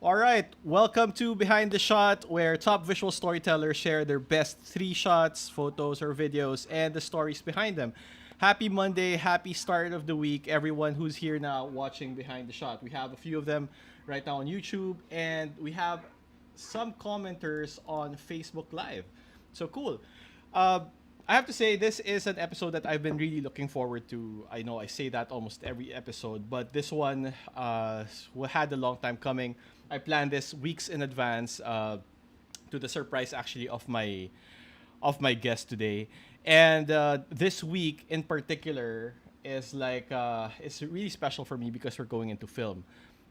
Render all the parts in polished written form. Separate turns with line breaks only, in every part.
All right, welcome to Behind the Shot, where top visual storytellers share their best three shots, photos, or videos, and the stories behind them. Happy Monday, happy start of the week, everyone who's here now watching Behind the Shot. We have a few of them right now on YouTube, and we have some commenters on Facebook Live. So cool. Uh, I have to say, this is an episode that I've been really looking forward to. I know I say that almost every episode, but this one had a long time coming. I planned this weeks in advance to the surprise actually of my guest today. And this week in particular is it's really special for me because we're going into film.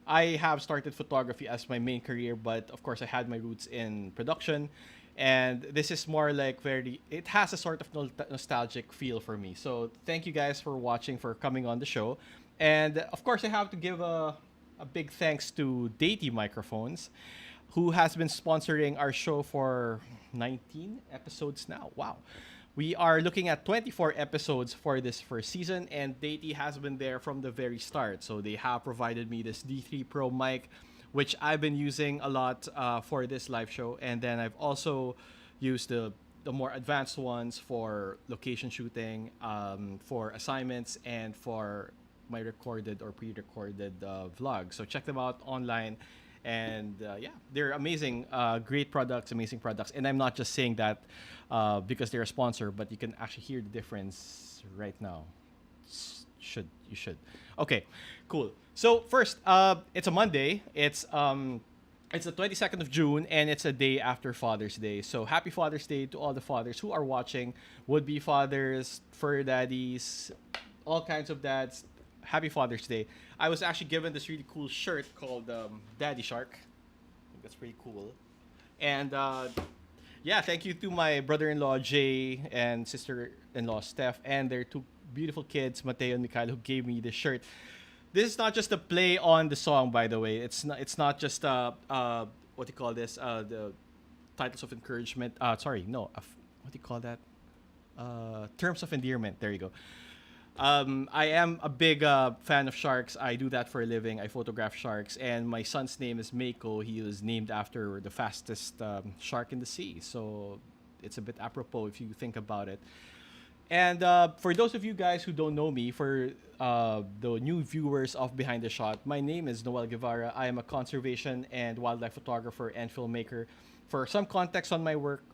I have started photography as my main career, but of course I had my roots in production, and this is more like very. It has a sort of nostalgic feel for me. So thank you guys for watching, for coming on the show, and of course I have to give a big thanks to Deity Microphones, who has been sponsoring our show for 19 episodes now. Wow. We are looking at 24 episodes for this first season, and Deity has been there from the very start. So they have provided me this D3 Pro mic, which I've been using a lot for this live show. And then I've also used the more advanced ones for location shooting, for assignments, and for my recorded or pre-recorded vlog. So check them out online. And yeah, they're amazing, great products, amazing products. And I'm not just saying that because they're a sponsor, but you can actually hear the difference right now. You should. Okay, cool. So first, it's a Monday. It's the 22nd of June, and it's a day after Father's Day. So happy Father's Day to all the fathers who are watching, would-be fathers, fur daddies, all kinds of dads. Happy Father's Day. I was actually given this really cool shirt called Daddy Shark. I think that's pretty cool. And yeah, thank you to my brother-in-law Jay and sister-in-law Steph and their two beautiful kids, Mateo and Mikhail, who gave me this shirt. This is not just a play on the song, by the way. It's not just what do you call this? The titles of encouragement. Sorry, no. What do you call that? Terms of endearment. There you go. I am a big fan of sharks. I do that for a living. I photograph sharks, and my son's name is Mako. He was named after the fastest shark in the sea. So it's a bit apropos if you think about it. And for those of you guys who don't know me, for the new viewers of Behind the Shot, my name is Noel Guevara. I am a conservation and wildlife photographer and filmmaker. For some context on my work,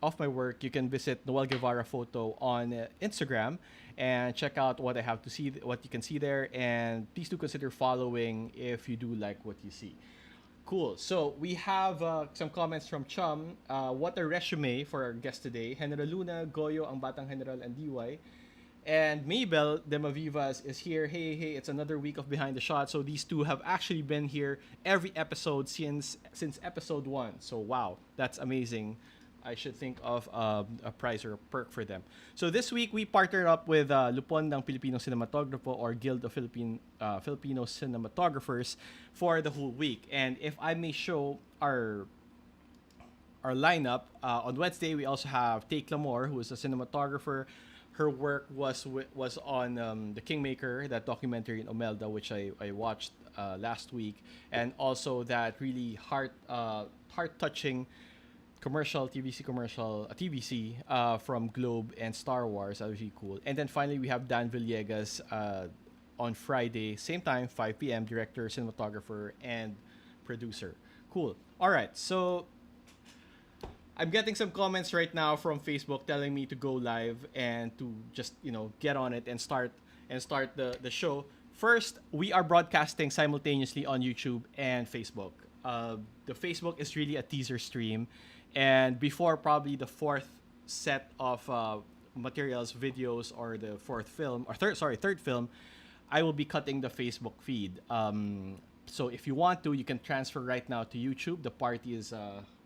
you can visit Noel Guevara Photo on Instagram and check out what I have to see, what you can see there. And please do consider following if you do like what you see. Cool. So we have some comments from Chum. What a resume for our guest today. Heneral Luna, Goyo, ang Batang Heneral, and Liway. And Mabel Demavivas is here. Hey, it's another week of Behind the Shot. So these two have actually been here every episode since episode 1. So wow, that's amazing. I should think of a prize or a perk for them. So this week we partnered up with Lupon ng Filipino Cinematograpo, or Guild of Filipino Cinematographers, for the whole week. And if I may show our lineup, on Wednesday we also have Tay Clamor, who is a cinematographer. Her work was on the Kingmaker, that documentary in Omelda, which I watched last week, and also that really heart touching commercial, TVC from Globe and Star Wars. That was really cool. And then finally we have Dan Villegas on Friday, same time, 5 p.m. Director, cinematographer, and producer. Cool. All right, so I'm getting some comments right now from Facebook telling me to go live and to just get on it and start the show. First, we are broadcasting simultaneously on YouTube and Facebook. The Facebook is really a teaser stream, and before probably the fourth set of materials, videos, or the third film, I will be cutting the Facebook feed. So if you want to, you can transfer right now to YouTube. The party is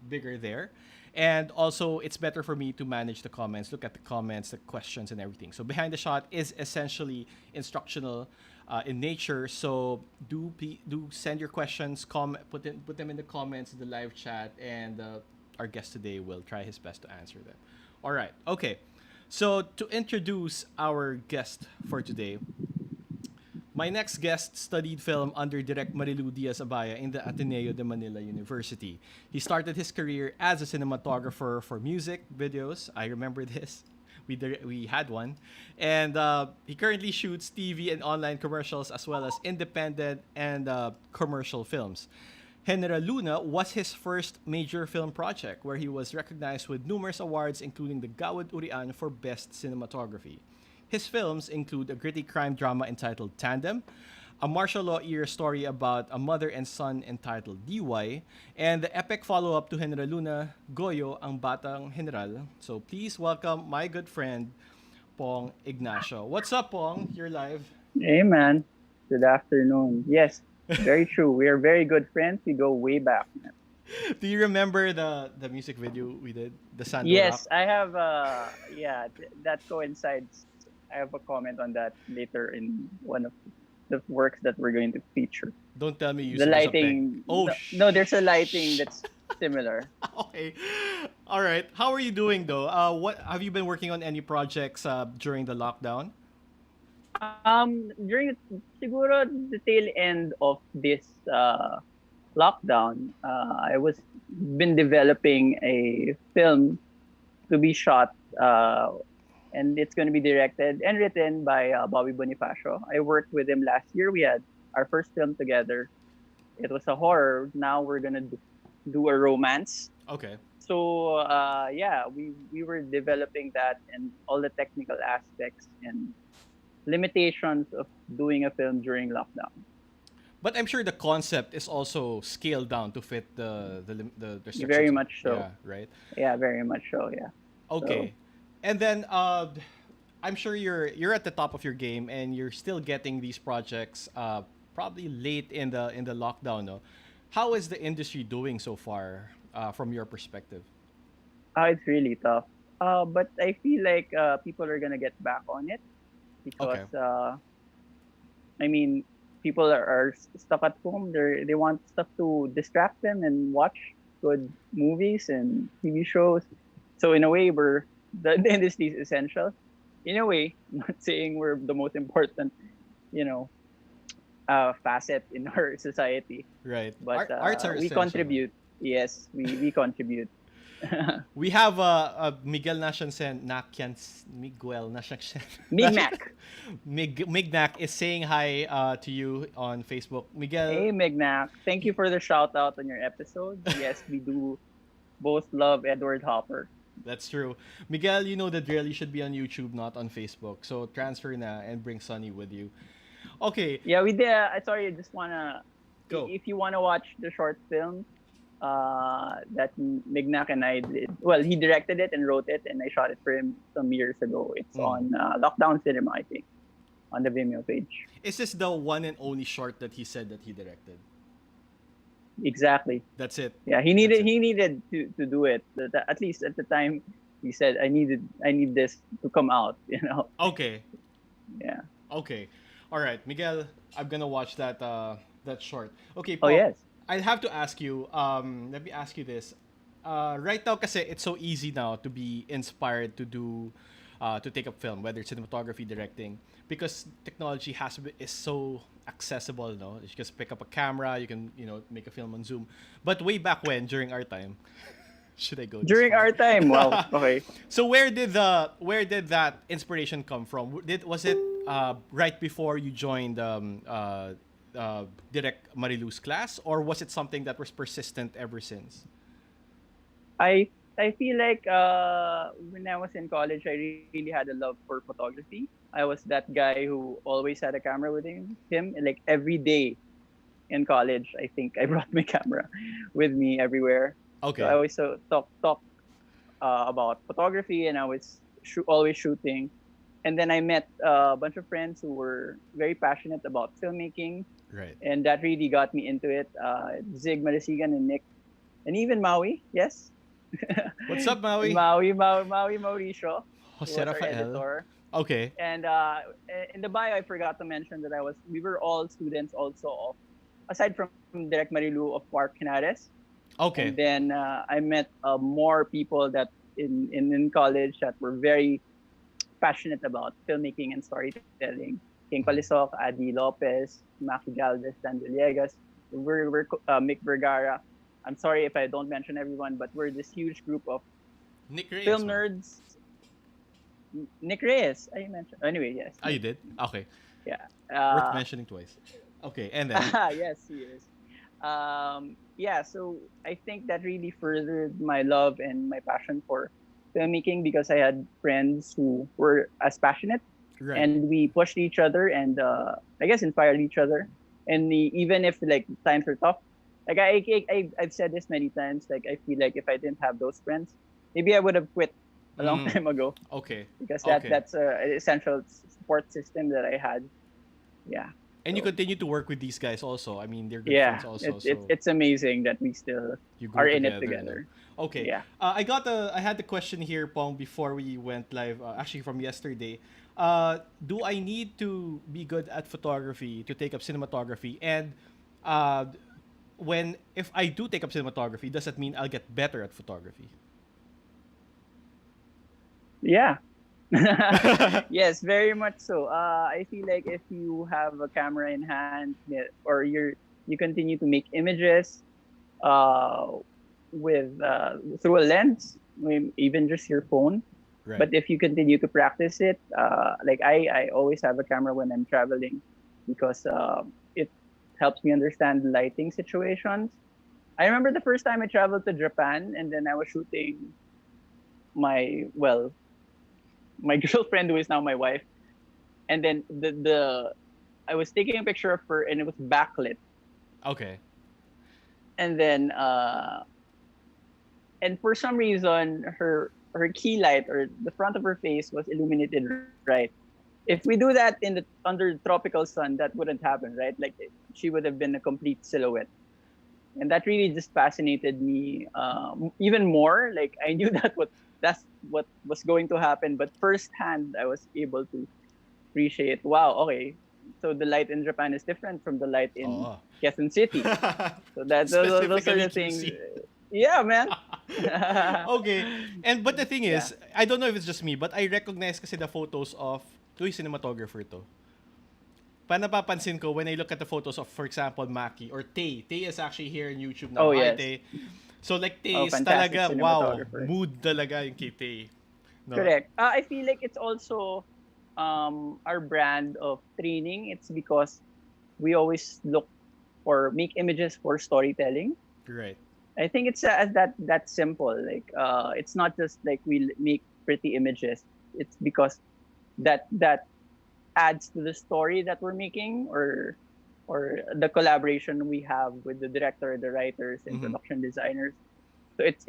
bigger there. And also, it's better for me to manage the comments, look at the comments, the questions, and everything. So Behind the Shot is essentially instructional in nature. So do send your questions, put them in the comments in the live chat, and our guest today will try his best to answer them. All right. Okay. So to introduce our guest for today, My next guest studied film under Direct Marilu Diaz-Abaya in the Ateneo de Manila University. He started his career as a cinematographer for music videos. I remember this. We had one. And he currently shoots TV and online commercials as well as independent and commercial films. Heneral Luna was his first major film project where he was recognized with numerous awards including the Gawad Urian for Best Cinematography. His films include a gritty crime drama entitled Tandem, a martial law era story about a mother and son entitled Liway, and the epic follow-up to Heneral Luna, Goyo, ang Batang Heneral. So please welcome my good friend, Pong Ignacio. What's up, Pong? You're live.
Hey, man. Good afternoon. Yes, very true. We are very good friends. We go way back, man.
Do you remember the music video we did? The Sando Rock?
Yes, I have. Yeah, that coincides. I have a comment on that later in one of the works that we're going to feature.
Don't tell me you
The
use a peg.
lighting.
Oh,
no, there's a lighting that's similar.
Okay. All right. How are you doing though? What have you been working on any projects during the lockdown?
During siguro the tail end of this lockdown, I was been developing a film to be shot, and it's going to be directed and written by Bobby Bonifacio. I worked with him last year. We had our first film together. It was a horror. Now we're gonna do a romance.
Okay.
So yeah, we were developing that and all the technical aspects and limitations of doing a film during lockdown.
But I'm sure the concept is also scaled down to fit the
Very
restrictions.
much so.
Yeah, right.
Yeah, very much so. Yeah.
Okay. And then I'm sure you're at the top of your game and you're still getting these projects probably late in the lockdown, no? How is the industry doing so far from your perspective?
It's really tough. But I feel like people are gonna get back on it because
Okay.
I mean, people are stuck at home. They want stuff to distract them and watch good movies and TV shows. So in a way, the industry is essential. In a way, not saying we're the most important, you know, facet in our society,
Right.
but
Arts are
we
essential.
contribute. Yes, we contribute.
We have Miguel Miguel Nashansen.
Mignac.
Mignac is saying hi to you on Facebook. Miguel,
Hey, Mignac. Thank you for the shout out on your episode. Yes, we do both love Edward Hopper.
that's true. Miguel, you know the drill. You should be on YouTube, not on Facebook. So transfer na and bring Sunny with you. Okay,
Yeah, we did. Sorry, I just wanna.
go.
If you wanna watch the short film, that Mignac and I did. Well, he directed it and wrote it, and I shot it for him some years ago. It's on Lockdown Cinema, I think, on the Vimeo page.
Is this the one and only short that he said that he directed?
Exactly.
That's it.
Yeah,
That's it.
he needed to do it. At least at the time, he said, I need this to come out. You know.
Okay.
Yeah.
Okay. All right, Miguel. I'm gonna watch that short. Okay,
Oh
Paul.
yes.
I have to ask you. Let me ask you this. Right now, kasi it's so easy now to be inspired to do, to take up film, whether it's cinematography, directing, because technology is so accessible. No, you just pick up a camera. You can make a film on Zoom. But way back when, during our time, should I go this
During
far?
our time, well, okay.
So where did that inspiration come from? Was it right before you joined Direct Marilu's class, or was it something that was persistent ever since?
I feel like when I was in college, I really had a love for photography. I was that guy who always had a camera with him like every day in college. I think I brought my camera with me everywhere. So I
Okay.
always talk about photography, and I was always shooting. And then I met a bunch of friends who were very passionate about filmmaking,
Right.
and that really got me into it. Zig Marasigan and Nick, and even Maui, yes,
What's up,
and
Maui?
Maui Mauricio, who
Jose
was our
Rafael.
editor.
Okay.
And in the bio, I forgot to mention that we were all students also of, aside from Direct Marilu, of Park Canares. And
Okay.
then I met more people that in college that were very passionate about filmmaking and storytelling. King Palisok, Adi Lopez, Maki Galvez, Dan Villegas. We're Mick Vergara. I'm sorry if I don't mention everyone, but we're this huge group of
Nick Reyes,
film
man.
nerds. Nick Reyes, I mentioned. Anyway, yes,
Oh, you
Nick.
did? Okay.
Yeah.
Worth mentioning twice. Okay, and then?
Yes, he is. Yeah, so I think that really furthered my love and my passion for filmmaking because I had friends who were as passionate,
Right.
and we pushed each other and I guess inspired each other. And even if like times were tough, like I've said this many times, like I feel like if I didn't have those friends, maybe I would have quit a long
Mm.
time ago
Okay.
because
Okay.
that's an essential support system that I had. Yeah.
And you
So
continue to work with these guys also. I mean, they're good friends
yeah,
also.
it's
So
it's amazing that we still
you
are
grew
in it
together, no?
together.
Okay.
Yeah.
I had the question here, Pong, before we went live. Actually, from yesterday. Do I need to be good at photography to take up cinematography? And uh, when if I do take up cinematography, does that mean I'll get better at photography?
Yeah. Yes, very much so. I feel like if you have a camera in hand, or you continue to make images uh, with through a lens, I mean, even just your phone.
Right.
But if you continue to practice it, like I always have a camera when I'm traveling because it helps me understand lighting situations. I remember the first time I traveled to Japan, and then I was shooting my my girlfriend who is now my wife, and then the I was taking a picture of her and it was backlit,
Okay.
and then and for some reason her key light or the front of her face was illuminated right. If we do that in the under tropical sun, that wouldn't happen, right? Like she would have been a complete silhouette, and that really just fascinated me even more. Like I knew that's what was going to happen, but firsthand I was able to appreciate. Wow, okay, so the light in Japan is different from the light in
Oh.
Quezon City. So that those are
Specifically
the things.
QC.
Yeah, man.
Okay. And but the thing
Yeah.
is, I don't know if it's just me, but I recognize kasi the photos of to cinematographer to. Pa napapansin ko when I look at the photos of, for example, Maki or Tay. Tay is actually here in YouTube now.
Oh
Hi,
yes.
Tay. So like Tay
Oh,
is
fantastic
talaga, wow,
cinematographer.
mood talaga yung kay Tay. No?
Correct. I feel like it's also our brand of training. It's because we always look or make images for storytelling.
Right.
I think it's as that simple. Like it's not just like we make pretty images. It's because that adds to the story that we're making, or the collaboration we have with the director, the writers, and
Mm-hmm.
production designers. So it's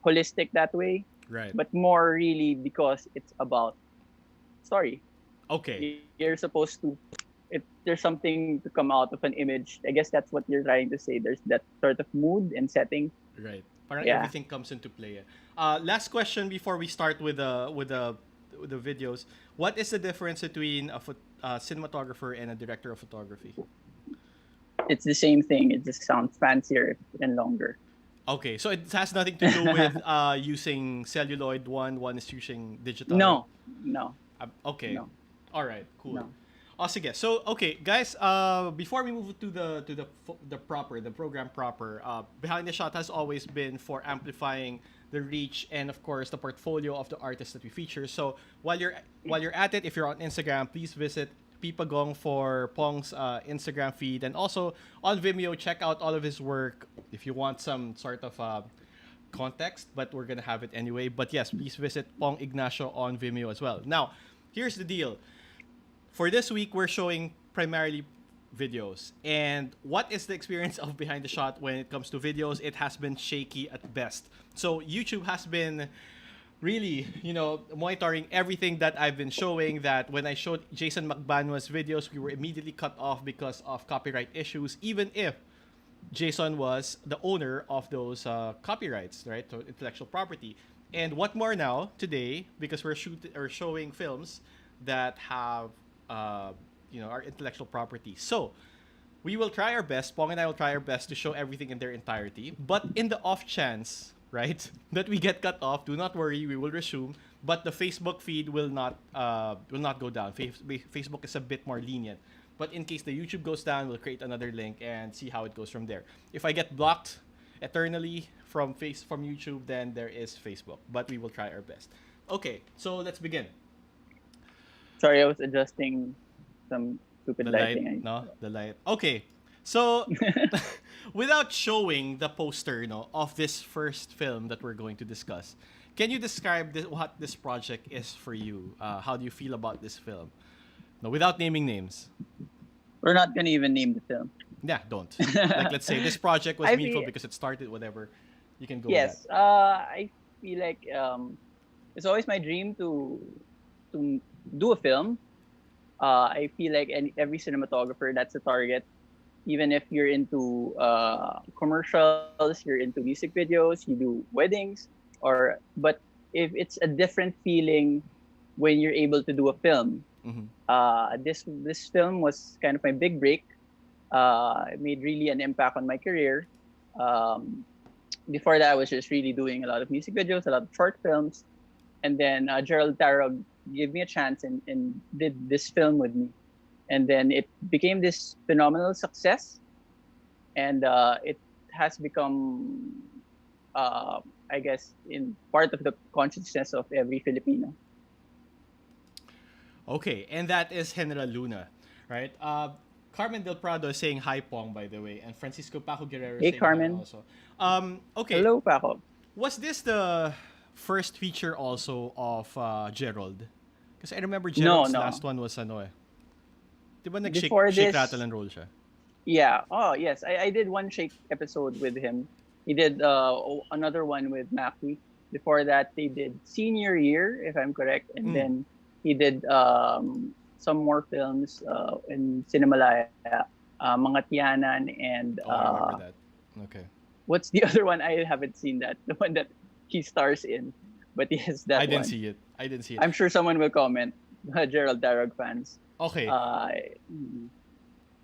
holistic that way,
Right.
but more really because it's about story.
Okay.
You're supposed to there's something to come out of an image. I guess that's what you're trying to say. There's that sort of mood and setting.
Right. Parang
Yeah.
everything comes into play. Last question before we start with the videos. What is the difference between a cinematographer and a director of photography?
It's the same thing. It just sounds fancier and longer.
Okay, so it has nothing to do with using celluloid. One is using digital.
No, no,
Okay,
no,
all right, cool.
no.
Oh, sige. So, okay, guys. Before we move to the program proper. Behind the shot has always been for amplifying the reach and of course the portfolio of the artists that we feature. So while you're at it, if you're on Instagram, please visit Pipagong for Pong's Instagram feed, and also on Vimeo, check out all of his work if you want some sort of context, but we're gonna have it anyway. But yes, please visit Pong Ignacio on Vimeo as well. Now, here's the deal. For this week, we're showing primarily videos. And what is the experience of behind the shot when it comes to videos? It has been shaky at best. So YouTube has been really, monitoring everything that I've been showing. That when I showed Jason McBanua's videos, we were immediately cut off because of copyright issues, even if Jason was the owner of those copyrights, right? So intellectual property. And what more now today, because we're shooting or showing films that have our intellectual property. So we will try our best. Pong and I will try our best to show everything in their entirety. But in the off chance, right, that we get cut off, do not worry. We will resume. but the Facebook feed will not go down. Facebook is a bit more lenient. But in case the YouTube goes down, we'll create another link and see how it goes from there. If I get blocked eternally from YouTube, then there is Facebook. But we will try our best. Okay, so let's begin.
Sorry, I was adjusting some stupid
The light,
lighting.
no, the light. Okay, so without showing the poster, of this first film that we're going to discuss, can you describe what this project is for you? How do you feel about this film? No, without naming names.
We're not gonna even name the film.
Yeah, don't. Like, let's say this project was
I
meaningful
feel,
because it started whatever. You can go with that.
yes. I feel like it's always my dream to do a film. I feel like every cinematographer, that's a target. Even if you're into commercials, you're into music videos, you do weddings, but if it's a different feeling when you're able to do a film.
Mm-hmm.
This film was kind of my big break. It made really an impact on my career. Um, Before that, I was just really doing a lot of music videos, a lot of short films, and then Gerald Tarog gave me a chance and did this film with me, and then it became this phenomenal success, and it has become, I guess, in part of the consciousness of every Filipino.
Okay, and that is Heneral Luna, right? Carmen Del Prado is saying hi, Pong, by the way, and Francisco Paco Guerrero is
Hey,
saying hi
Carmen.
also. Okay,
Hello, Paco.
was this the first feature also of Gerald? Because I remember
No,
Gerald's last
no.
one was ano eh. Di ba
Before
shake, rattle,
this,
and roll siya?
yeah. Oh, yes. I did one Shake episode with him. He did another one with Maki. Before that, they did Senior Year, if I'm correct, and
Mm.
then he did some more films in Cinemalaya, Mga Tiyanan, and
Oh, I remember that. Okay.
what's the other one? I haven't seen that. The one that he stars in, but yes,
I
that
didn't
one.
see it. I didn't see it.
I'm sure someone will comment. Gerald Darragh fans.
Okay.
Uh, mm.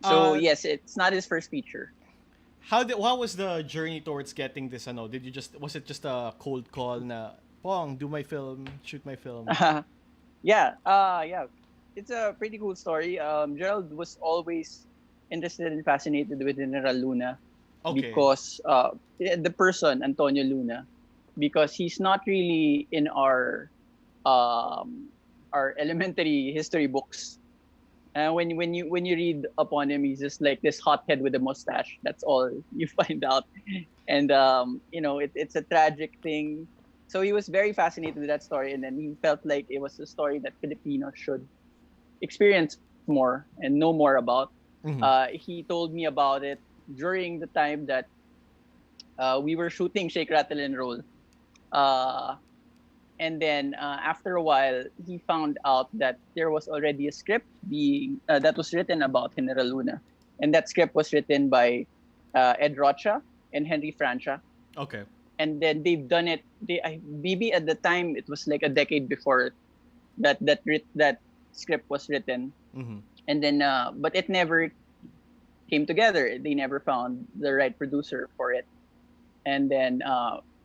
So
Uh,
yes, it's not his first feature.
what was the journey towards getting this? Ano, was it just a cold call na Pong, do my film, shoot my film?
Yeah. It's a pretty cool story. Gerald was always interested and fascinated with Heneral Luna
Okay.
because the person Antonio Luna, because he's not really in our elementary history books. And when you read upon him, he's just like this hothead with a mustache. That's all you find out. And it's a tragic thing. So he was very fascinated with that story, and then he felt like it was a story that Filipinos should experience more and know more about.
Mm-hmm.
He told me about it during the time that we were shooting Shake, Rattle, and Roll. Uh, and then after a while, he found out that there was already a script being that was written about Heneral Luna, and that script was written by Ed Rocha and Henry Francia.
Okay.
And then they've done it. Maybe at the time it was like a decade before that script was written,
Mm-hmm.
and then but it never came together. They never found the right producer for it, and then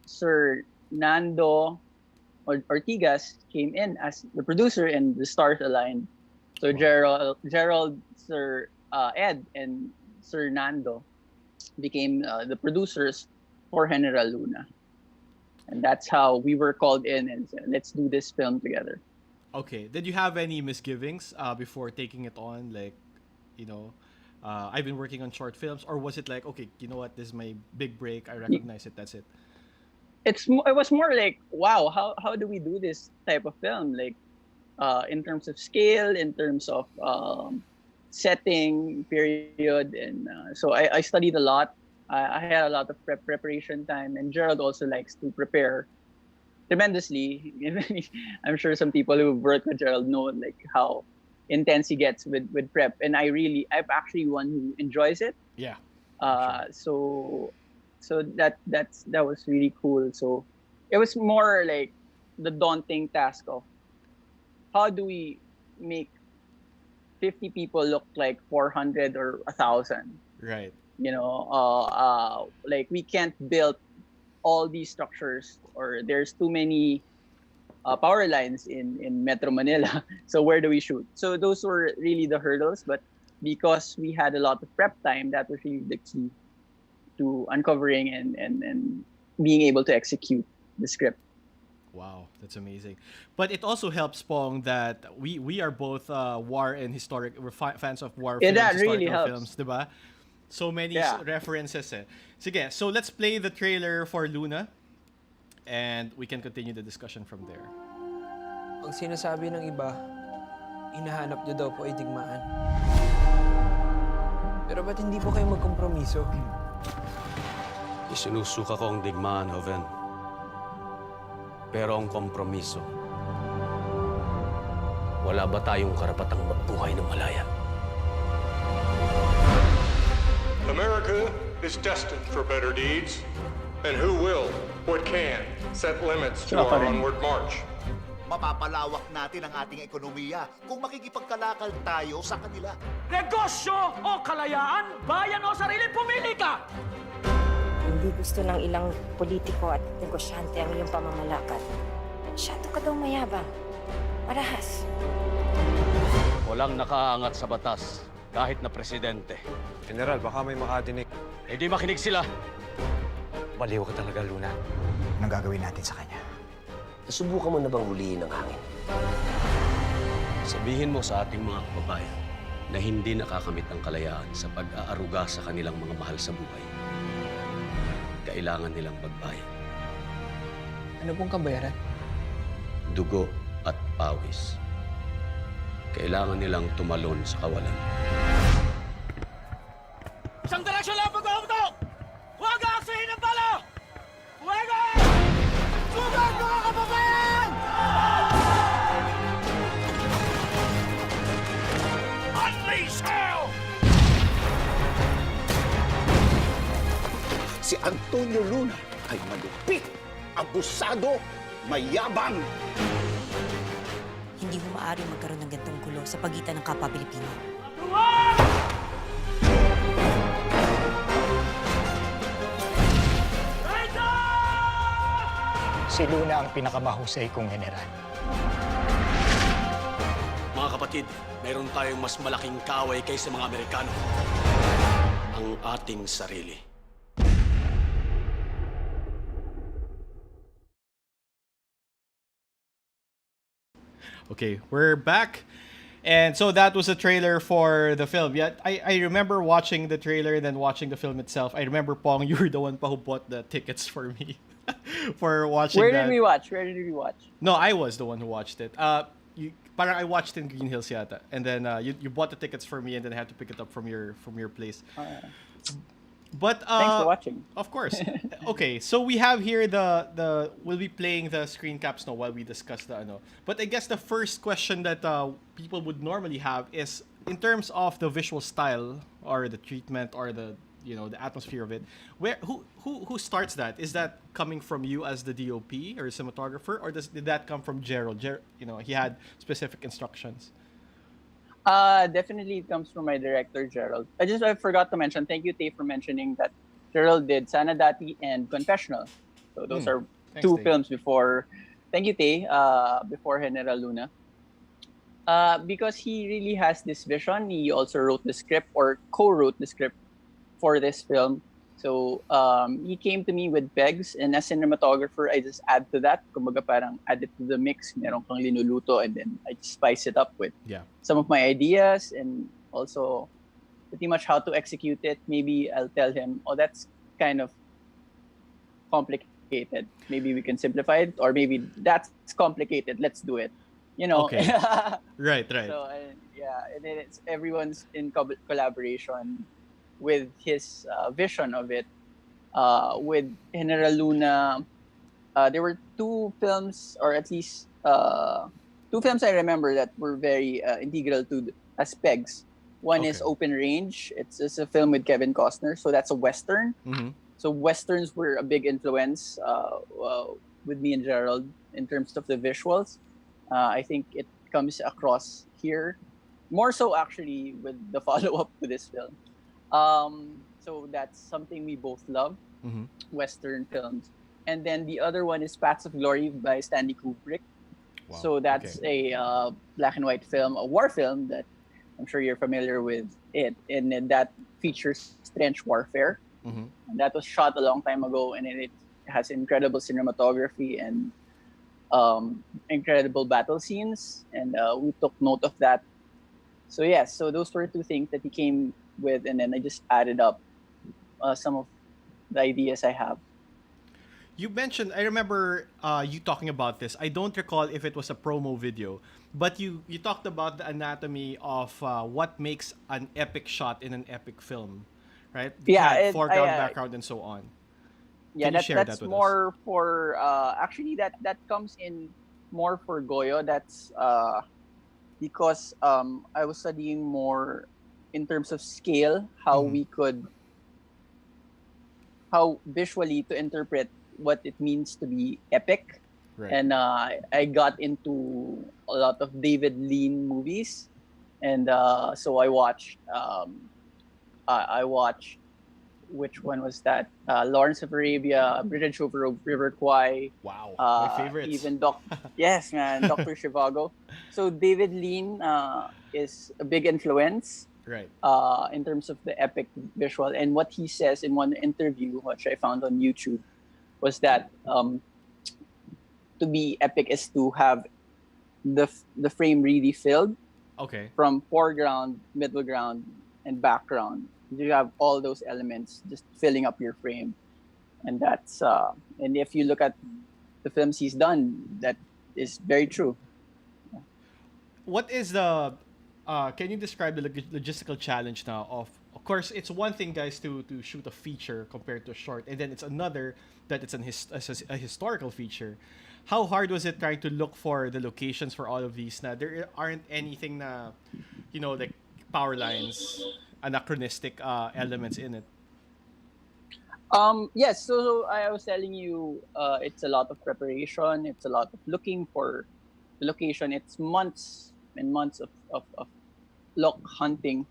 Sir Nando Ortigas came in as the producer, and the stars aligned. So
Wow.
Gerald, Sir Ed, and Sir Nando became the producers for Heneral Luna, and that's how we were called in and said, let's do this film together.
Okay. Did you have any misgivings before taking it on? Like, you know, I've been working on short films, or was it like, okay, you know what, this is my big break. I recognize it. That's it.
It was more like, wow, how do we do this type of film, like in terms of scale, in terms of setting period, and so I studied a lot. I had a lot of preparation time, and Gerald also likes to prepare tremendously. I'm sure some people who work with Gerald know like how intense he gets with prep, and I'm actually one who enjoys it.
Yeah. For sure.
So that was really cool. So it was more like the daunting task of how do we make 50 people look like 400 or 1,000.
Right.
Like we can't build all these structures, or there's too many power lines in Metro Manila. So where do we shoot? So those were really the hurdles, but because we had a lot of prep time, that was really the key to uncovering and being able to execute the script.
Wow, that's amazing. But it also helps, Pong, that we are both war and historic. We're fans of war
Yeah,
films,
that really
historical
helps.
films, diba? So many
Yeah.
references. Eh. Sige, so let's play the trailer for Luna, and we can continue the discussion from there.
Ang sinasabi ng iba, hinahanap niyo daw po ay digmaan. Pero ba't hindi po kayo magkompromiso?
Isinusuka ko ang digmaan, Joven. Pero ang kompromiso, wala ba tayong karapatang magbuhay ng malaya?
America is destined for better deeds, and who will, what can, set limits to our onward march.
Mapapalawak natin ang ating ekonomiya kung makikipagkalakal tayo sa kanila.
Negosyo o kalayaan, bayan o sarili, pumili ka!
Hindi gusto ng ilang politiko at negosyante ang iyong pamamalakad. Masyado ka daw mayabang. Marahas.
Walang nakaangat sa batas, kahit na presidente.
General, baka may makadinig.
Eh di makinig sila.
Baliw ka talaga, Luna.
Anong gagawin natin sa kanya?
Nasubukan mo na bang huliin ang hangin?
Sabihin mo sa ating mga kababayan na hindi nakakamit ang kalayaan sa pag-aaruga sa kanilang mga mahal sa buhay. Kailangan nilang magbayad.
Ano pong kabayaran?
Dugo at pawis. Kailangan nilang tumalon sa kawalan.
Isang direksyon lang pag-auto! Huwag aaksihin ang bala! Huwag! Sugat mga kababayan! Unleash hell!
Si Antonio Luna ay malupit, abusado, mayabang.
Hindi mo maaaring magkaroon ng gantong gulo sa pagitan ng kapwa Pilipino.
Si Luna ang pinakamahusay kong general.
Mga kapatid, mayroon tayong mas malaking kaaway kaysa mga Amerikano. Ang ating sarili.
Okay, we're back. And so that was a trailer for the film. Yeah, I remember watching the trailer and then watching the film itself. I remember, Pong, you were the one pa who bought the tickets for me for watching
Where
that.
did we watch? Where did we watch?
No, I was the one who watched it. Parang I watched in Green Hills yata. And then you bought the tickets for me and then I had to pick it up from your place. But
Thanks for watching.
Of course. Okay, so we have here the we'll be playing the screen caps now while we discuss the ano. But I guess the first question that people would normally have is in terms of the visual style or the treatment or the the atmosphere of it. Who starts that? Is that coming from you as the DOP or cinematographer, or did that come from Gerald? He had specific instructions.
Definitely it comes from my director, Gerald. I forgot to mention, thank you, Tay, for mentioning that Gerald did Sanadati and Confessional. So those are
Thanks,
two
Tay.
films before, thank you, Tay, before Heneral Luna. Because he really has this vision. He also wrote the script or co-wrote the script for this film. So he came to me with pegs, and as cinematographer, I just add to that. Kumbaga parang add it to the mix. Meron kang linuluto, and then I just spice it up with some of my ideas and also pretty much how to execute it. Maybe I'll tell him, oh, that's kind of complicated. Maybe we can simplify it, or maybe that's complicated. Let's do it.
Okay. Right.
So and then it's everyone's in collaboration with his vision of it. With Heneral Luna, there were two films, or at least two films I remember that were very integral to as pegs. One is Open Range. It's a film with Kevin Costner, so that's a Western.
Mm-hmm.
So Westerns were a big influence with me and Gerald in terms of the visuals. I think it comes across here, more so actually with the follow-up to this film. So that's something we both love, Western films. And then the other one is Paths of Glory by Stanley Kubrick.
Wow.
So that's a black and white film, a war film that I'm sure you're familiar with it, and then that features trench warfare.
Mm-hmm.
And that was shot a long time ago, and it has incredible cinematography and incredible battle scenes, and we took note of that. So yes, so those were two things that he came with, and then I just added up some of the ideas I have.
You mentioned, I remember you talking about this. I don't recall if it was a promo video, but you talked about the anatomy of what makes an epic shot in an epic film, right?
Yeah,
Foreground, background, and so on.
Yeah,
Can you share
that's
that with
more for actually that comes in more for Goyo. That's because I was studying more in terms of scale, how
Mhm.
we could how visually to interpret what it means to be epic.
Right.
And I got into a lot of David Lean movies, and so I watched which one was that? Lawrence of Arabia, Bridge over River Kwai.
Wow, my favorites.
Even yes, man, Doctor Zhivago. So David Lean is a big influence
Right.
in terms of the epic visual. And what he says in one interview, which I found on YouTube, was that to be epic is to have the frame really filled
Okay.
from foreground, middle ground, and background. You have all those elements just filling up your frame, and that's and if you look at the films he's done, that is very true.
What is the can you describe the logistical challenge now of course it's one thing, guys, to shoot a feature compared to a short, and then it's another that it's a historical feature. How hard was it trying to look for the locations for all of these? Now there aren't anything na, like power lines, anachronistic elements in it.
Yes, so I was telling you, it's a lot of preparation, it's a lot of looking for the location, it's months and months of look hunting,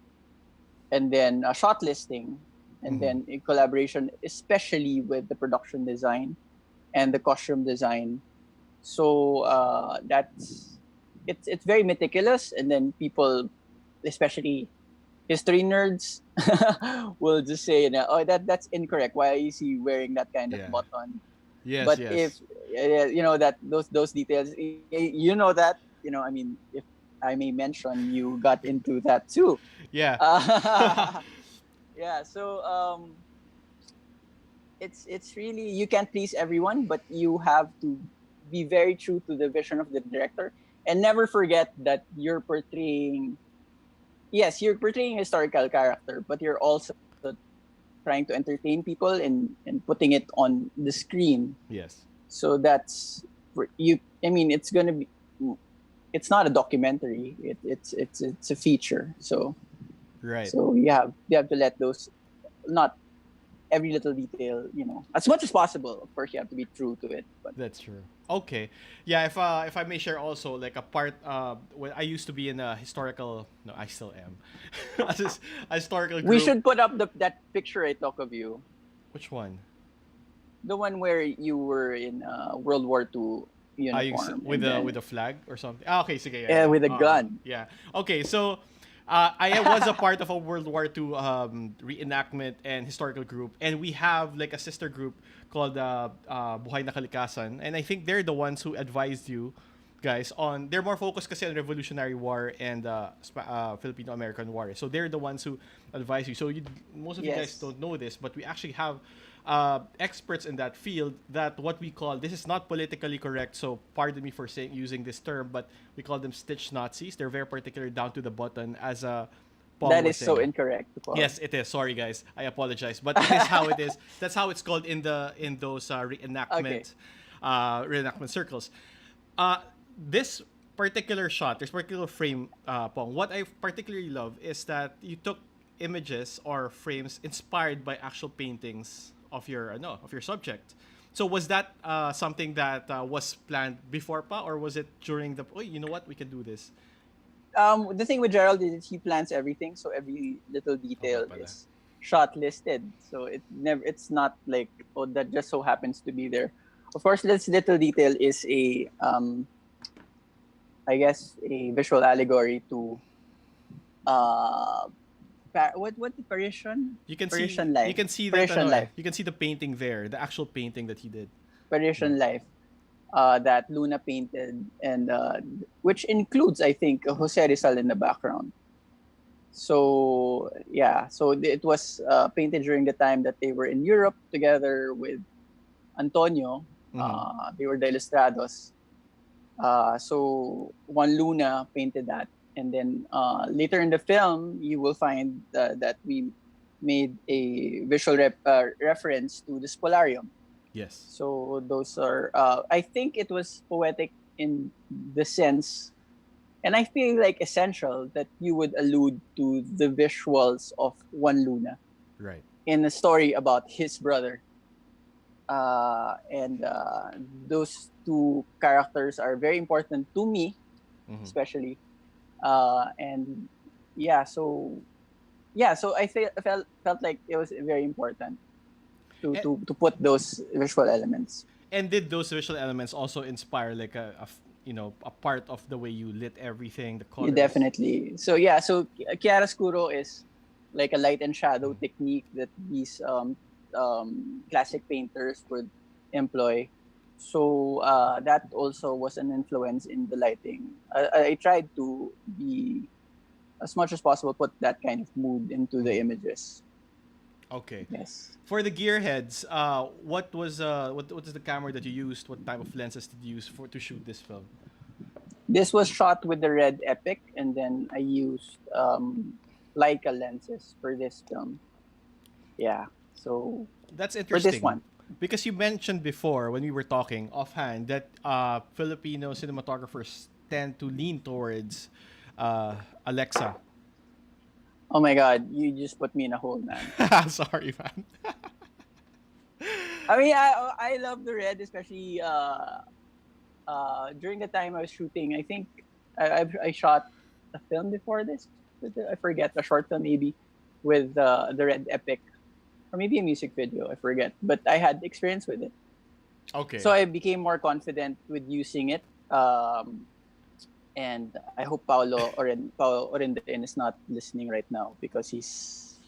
and then shot listing, and then in collaboration, especially with the production design and the costume design. So it's very meticulous, and then people, especially history nerds, will just say, oh, that's incorrect. Why is he wearing that kind of button?
Yes,
But
yes.
if that those details, that, I mean, if I may mention, you got into that too.
Yeah.
Yeah. So it's really, you can't please everyone, but you have to be very true to the vision of the director, and never forget that you're portraying. Yes, you're portraying a historical character, but you're also trying to entertain people and putting it on the screen.
Yes.
So that's you. I mean, it's gonna be. It's not a documentary. It's a feature. So
Right.
So you have to let those, not every little detail, as much as possible. Of course, you have to be true to it. But
That's true. Okay. Yeah, if I may share also, like a part when I used to be in a historical, no, I still am. a historical group.
we should put up that picture I took of you.
Which one?
The one where you were in World War II uniform.
With a flag or something. Okay, sige.
Yeah, with a gun.
Yeah. Okay, so I was a part of a World War II reenactment and historical group, and we have like a sister group called Buhay na Kalikasan, and I think they're the ones who advised you guys on. They're more focused kasi on Revolutionary War and Filipino-American War. So they're the ones who advise you. So most of you guys don't know this, but we actually have experts in that field that what we call, this is not politically correct, so pardon me for using this term, but we call them stitch Nazis. They're very particular down to the button, as a Pong
that
was
is so
saying.
incorrect. Paul.
Yes, it is. Sorry, guys. I apologize, but it is how it is. That's how it's called in those reenactment circles. This particular shot, this particular frame, Pong, what I particularly love is that you took images or frames inspired by actual paintings of your subject. So was that something that was planned before pa, or was it during the? Oh, you know what? We can do this.
The thing with Gerald is he plans everything, so every little detail is shot listed. So it's not like, oh, that just so happens to be there. Of course, this little detail is a I guess, a visual allegory to uh, what the Parisian?
You can
Parisian
see
life.
that
Parisian life.
you can see the painting there, the actual painting that he did.
Parisian life. That Luna painted, and which includes, I think, Jose Rizal in the background. So yeah, so it was painted during the time that they were in Europe together with Antonio. They were the Ilustrados. So Juan Luna painted that, and then later in the film, you will find that we made a visual reference to the Spolarium.
Yes.
So those are, I think it was poetic in the sense, and I feel like essential that you would allude to the visuals of Juan Luna
Right.
in a story about his brother. And those two characters are very important to me, especially. And so felt like it was very important to put those visual elements.
And did those visual elements also inspire like a part of the way you lit everything, the colors?
Definitely. So chiaroscuro is like a light and shadow technique that these classic painters would employ. So that also was an influence in the lighting. I tried to be, as much as possible, put that kind of mood into the images.
Okay.
Yes.
For the gearheads, what was the camera that you used? What type of lenses did you use to shoot this film?
This was shot with the Red Epic, and then I used Leica lenses for this film. Yeah. So
that's interesting.
For this one.
Because you mentioned before when we were talking offhand that Filipino cinematographers tend to lean towards Alexa.
Oh my God, you just put me in a hole, man.
Sorry, man.
I mean, I love the Red, especially during the time I was shooting. I think I shot a film before this. I forget, a short film maybe with the Red Epic, or maybe a music video. I forget, but I had experience with it.
Okay.
So I became more confident with using it. And I hope Paolo Orendain is not listening right now, because he's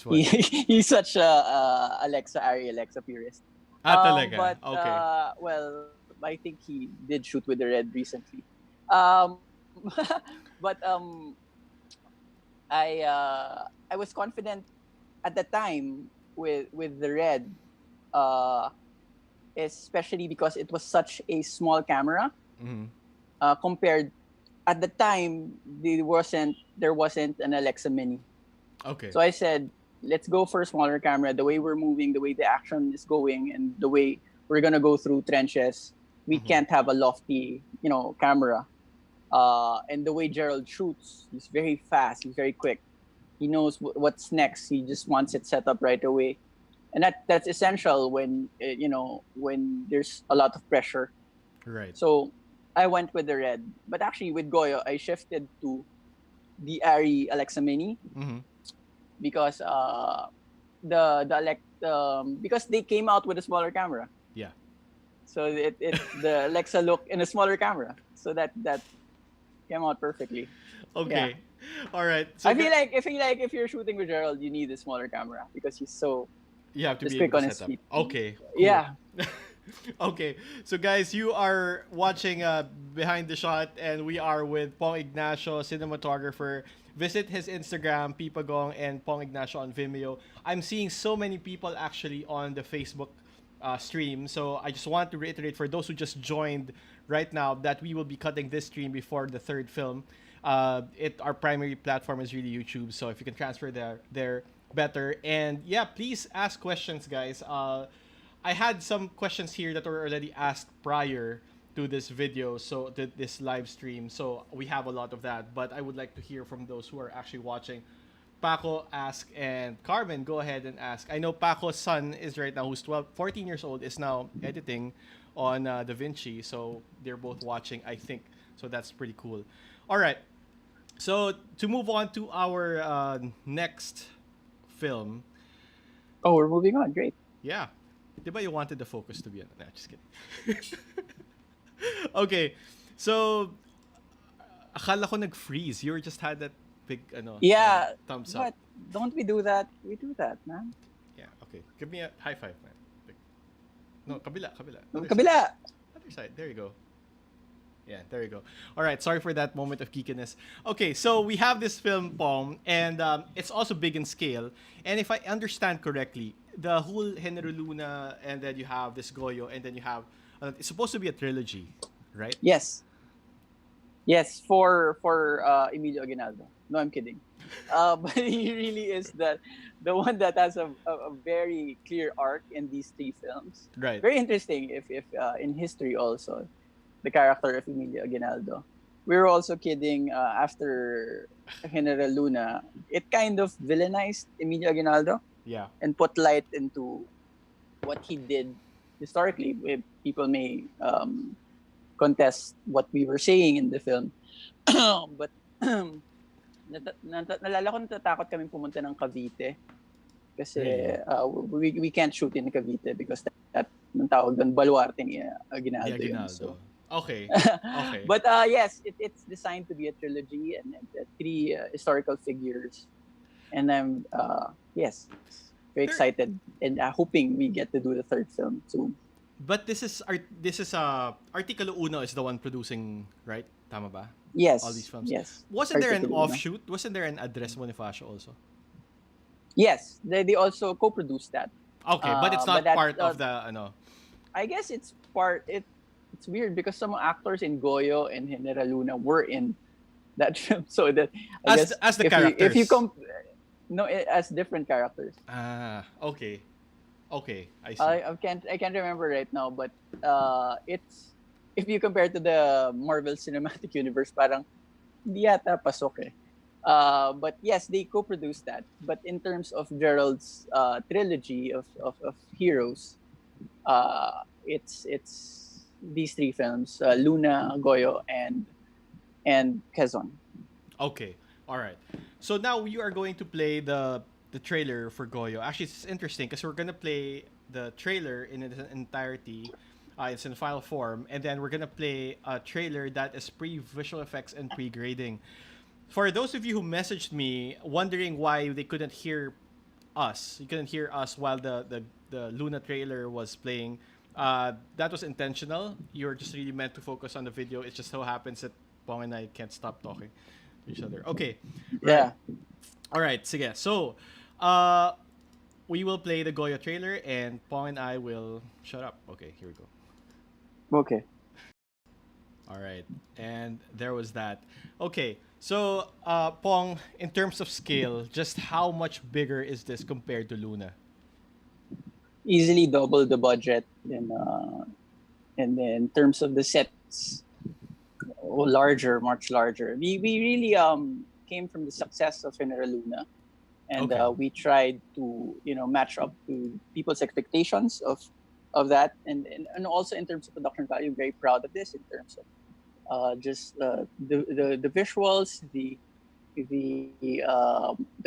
what?
he's such a Alexa purist.
Talaga?
But
Okay.
well, I think he did shoot with the Red recently. But I was confident at the time with the Red, especially because it was such a small camera. Compared, at the time there wasn't an Alexa Mini.
Okay.
So I said, let's go for a smaller camera. The way we're moving, the way the action is going, and the way we're gonna go through trenches, we can't have a lofty, camera. And the way Gerald shoots, he's very fast, he's very quick. He knows what's next. He just wants it set up right away, and that's essential when when there's a lot of pressure.
Right.
So I went with the Red, but actually with Goyo, I shifted to the Arri Alexa Mini because because they came out with a smaller camera.
Yeah.
So the Alexa look in a smaller camera, so that came out perfectly.
Okay.
Yeah.
All right. So
I feel like if you're shooting with Gerald, you need a smaller camera because he's so.
You have to be
quick
able
on
to
his
set up.
feet.
Okay. Cool.
Yeah.
Okay, so guys, you are watching Behind the Shot, and we are with Pong Ignacio, cinematographer. Visit his Instagram, Pipagong, and Pong Ignacio on Vimeo. I'm seeing so many people actually on the Facebook stream, so I just want to reiterate for those who just joined right now that we will be cutting this stream before the third film. Our primary platform is really YouTube, so if you can transfer there better. And yeah, please ask questions, guys. I had some questions here that were already asked prior to this video, so this live stream. So we have a lot of that, but I would like to hear from those who are actually watching. Paco, ask, and Carmen, go ahead and ask. I know Paco's son is right now, who's 14 years old, is now editing on DaVinci, so they're both watching, I think. So that's pretty cool. All right. So to move on to our next film.
Oh, we're moving on. Great.
Yeah. Diba you wanted the focus to be on? Nah, just kidding. Okay. So Akala ko nag-freeze. You just had that big
Yeah,
thumbs
but
up.
don't we do that? We do that, man.
Yeah, okay. Give me a high five, man. No, kabila. Other
Kabila.
side. Other side. There you go. Yeah, there you go. All right, sorry for that moment of geekiness. Okay, so we have this film, Pong, and it's also big in scale. And if I understand correctly, the whole Heneral Luna, and then you have this Goyo, and then you have it's supposed to be a trilogy, right?
Yes. Yes, for Emilio Aguinaldo. No, I'm kidding. But he really is the one that has a very clear arc in these three films.
Right.
Very interesting if in history also, the character of Emilio Aguinaldo. We were also kidding after Heneral Luna. It kind of villainized Emilio Aguinaldo.
Yeah.
And put light into what he did historically. People may contest what we were saying in the film. But nalala ko natatakot kaming pumunta ng Cavite kasi we can't shoot in Cavite because that ng tawag doon baluarte ni Aguinaldo.
Aguinaldo.
So.
Okay.
But yes, it's designed to be a trilogy and three historical figures. And I'm yes, very excited and hoping we get to do the third film soon.
But this is Artikulo Uno is the one producing, right? Tama ba?
Yes.
All these films.
Yes.
Wasn't there an
Artikulo Uno.
offshoot? Wasn't there an Address Bonifacio also?
Yes, they also co-produced that.
Okay, but it's not part of the
I guess it's part. It's weird because some actors in Goyo and Heneral Luna were in that film, so that I guess
as the
if
characters.
if you as different characters.
Okay. I see.
I can't remember right now, but it's if you compare to the Marvel Cinematic Universe, parang hindi yata pasok eh. But yes, they co-produced that. But in terms of Gerald's trilogy of heroes, it's these three films: Luna, Goyo, and Quezon.
Okay, all right. So now you are going to play the trailer for Goyo. Actually, it's interesting because we're gonna play the trailer in its entirety. It's in file form, and then we're gonna play a trailer that is pre-visual effects and pre-grading. For those of you who messaged me wondering why they couldn't hear us, you couldn't hear us while the Luna trailer was playing. That was intentional. You're just really meant to focus on the video. It just so happens that Pong and I can't stop talking to each other. Okay.
Yeah.
All right. Sige. So, we will play the Goyo trailer, and Pong and I will shut up. Okay. Here we go.
Okay.
All right. And there was that. Okay. So, Pong, in terms of scale, just how much bigger is this compared to Luna?
Easily double the budget, and then in terms of the sets, larger, much larger. We really came from the success of Heneral Luna, and we tried to match up to people's expectations of that, and also in terms of production value, very proud of this in terms of just the visuals, the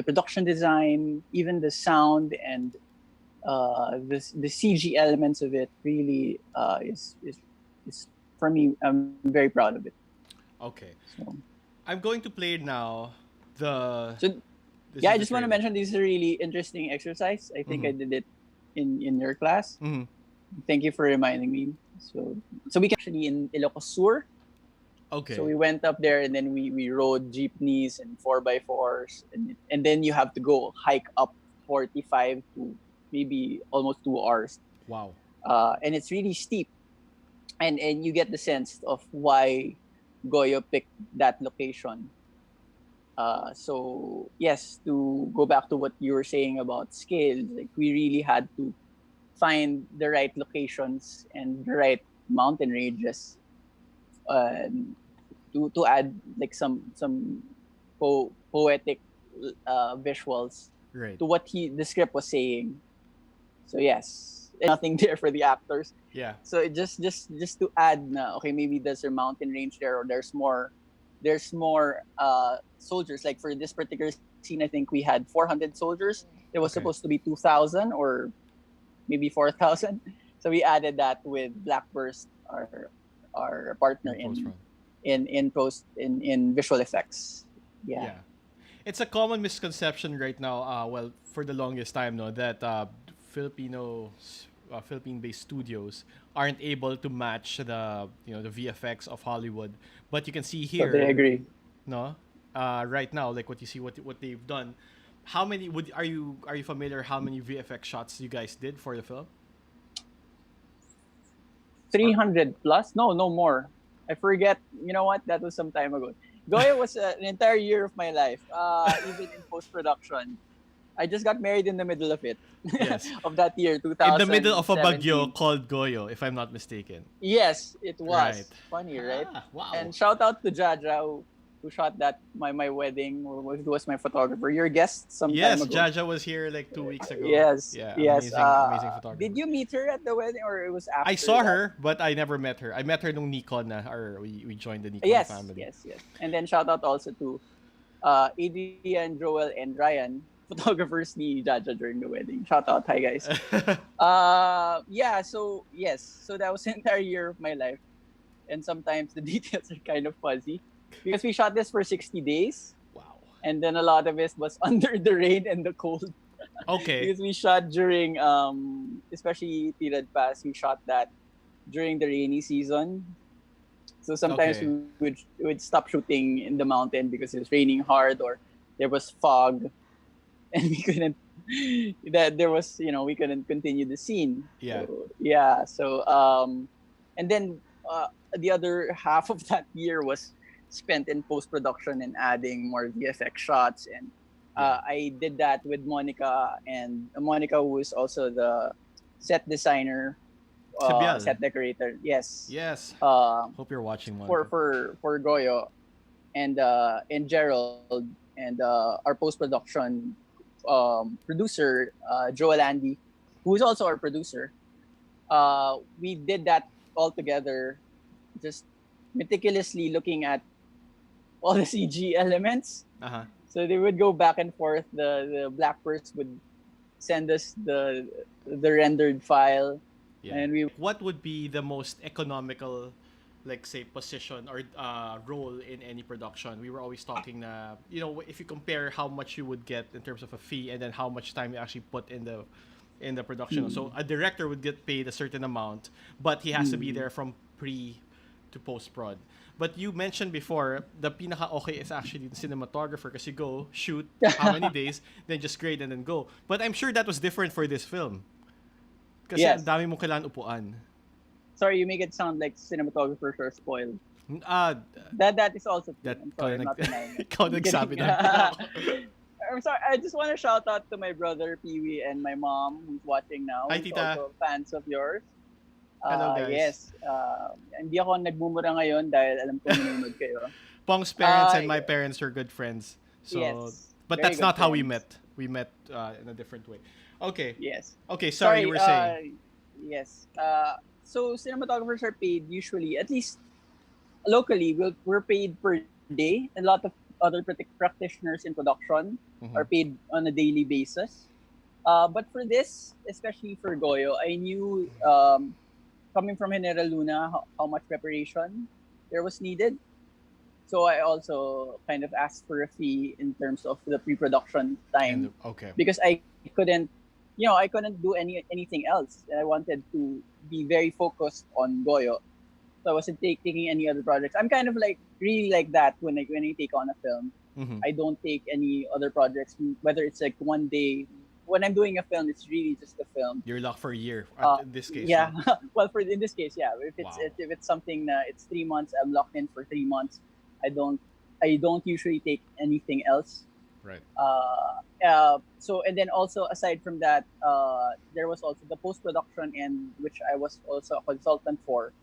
production design, even the sound and the CG elements of it really is for me. I'm very proud of it.
Okay.
So,
I'm going to play now
I just want to mention this is a really interesting exercise. I think I did it in your class.
Mm-hmm.
Thank you for reminding me. So we can actually in Ilocos Sur.
Okay.
So we went up there and then we rode jeepneys and 4x4s and then you have to go hike up 45 to maybe almost 2 hours.
Wow.
And it's really steep. And you get the sense of why Goyo picked that location. So yes, to go back to what you were saying about scale, like we really had to find the right locations and the right mountain ranges to add like some poetic visuals to what the script was saying. So yes, nothing there for the actors.
Yeah.
So just to add na okay, maybe there's a mountain range there or there's more soldiers. Like for this particular scene, I think we had 400 soldiers. It was supposed to be 2,000 or maybe 4,000. So we added that with Blackburst, our partner in post in visual effects.
Yeah. It's a common misconception right now, well, for the longest time, no, that Philippine-based studios aren't able to match the VFX of Hollywood. But you can see here,
Totally agree.
no, right now, like what you see, what they've done. How many are you familiar? How many VFX shots you guys did for the film?
300 plus? No, no more. I forget. You know what? That was some time ago. Goyo was an entire year of my life, even in post production. I just got married in the middle of it.
Yes.
Of that year,
In
2017.
the middle of a bagyo called Goyo, if I'm not mistaken.
Yes, it was.
Right.
Funny, right?
Wow.
And shout out to Jaja who shot that my wedding, who was my photographer. Your guest some
Yes,
time ago.
Jaja was here like 2 weeks ago.
Yes.
Yeah.
Yes.
Amazing photographer.
Did you meet her at the wedding, or it was after?
I saw
that?
her, but I never met her. I met her nung Nikon or we joined the Nikon
Yes,
family.
yes. And then shout out also to Adrian, Joel, and Ryan, photographers ni Jaja during the wedding. Shout out, hi guys. So that was the entire year of my life, and sometimes the details are kind of fuzzy because we shot this for 60 days.
Wow.
And then a lot of it was under the rain and the cold.
Okay.
Because we shot during especially Tirad Pass, we shot that during the rainy season. So sometimes
Okay.
we would stop shooting in the mountain because it was raining hard, or there was fog, and we couldn't. We couldn't continue the scene.
Yeah.
So and then the other half of that year was spent in post production and adding more VFX shots, and I did that with Monica, and Monica, who is also the set designer,
Sabial.
set decorator. Yes.
Yes.
Uh,
Hope you're watching one.
for Goyo, and Gerald, and our post production producer, Joel Andy, who is also our producer. We did that all together, just meticulously looking at all the CG elements.
Uh-huh.
So they would go back and forth. The Blackbirds would send us the rendered file,
Yeah.
and we
What would be the most economical, like say, position or role in any production? We were always talking if you compare how much you would get in terms of a fee and then how much time you actually put in the production. So a director would get paid a certain amount, but he has to be there from pre to post prod. But you mentioned before, the pinaka okay is actually the cinematographer, because you go shoot how many days, then just grade and then go. But I'm sure that was different for this film. Kasi
Yes.
ang dami mong kailangan upuan.
Sorry, you make it sound like cinematographers are spoiled.
Ah,
That is also true.
that
I'm sorry,
ikaw
not denying it.
ikaw
I'm
nagsabi
kidding.
na.
I'm sorry. I just want to shout out to my brother Pee-wee and my mom, who's watching now.
Hi,
who's
tita.
Also fans of yours.
Hello, guys.
Yes. Hindi ako nagmumura ngayon dahil alam ko nanonood kayo.
Pong's parents and my parents are good friends. So,
Yes,
but
very
that's
good
not how we
friends.
met. We met in a different way. Okay.
Yes.
Okay, sorry, you were saying.
Yes. So cinematographers are paid usually, at least locally, we're paid per day. A lot of other practitioners in production are paid on a daily basis. But for this, especially for Goyo, I knew coming from Heneral Luna how much preparation there was needed. So I also kind of asked for a fee in terms of the pre-production time,
Okay.
because I couldn't do anything else. I wanted to be very focused on Goyo, so I wasn't taking any other projects. I'm kind of really like that when I take on a film. I don't take any other projects, whether it's like one day. When I'm doing a film, it's really just a film.
You're locked for a year in this case.
Yeah.
no?
Well, in this case, yeah. If it's
Wow.
if it's something it's 3 months, I'm locked in for 3 months. I don't usually take anything else.
Right.
So, and then also aside from that, there was also the post production end, which I was also a consultant for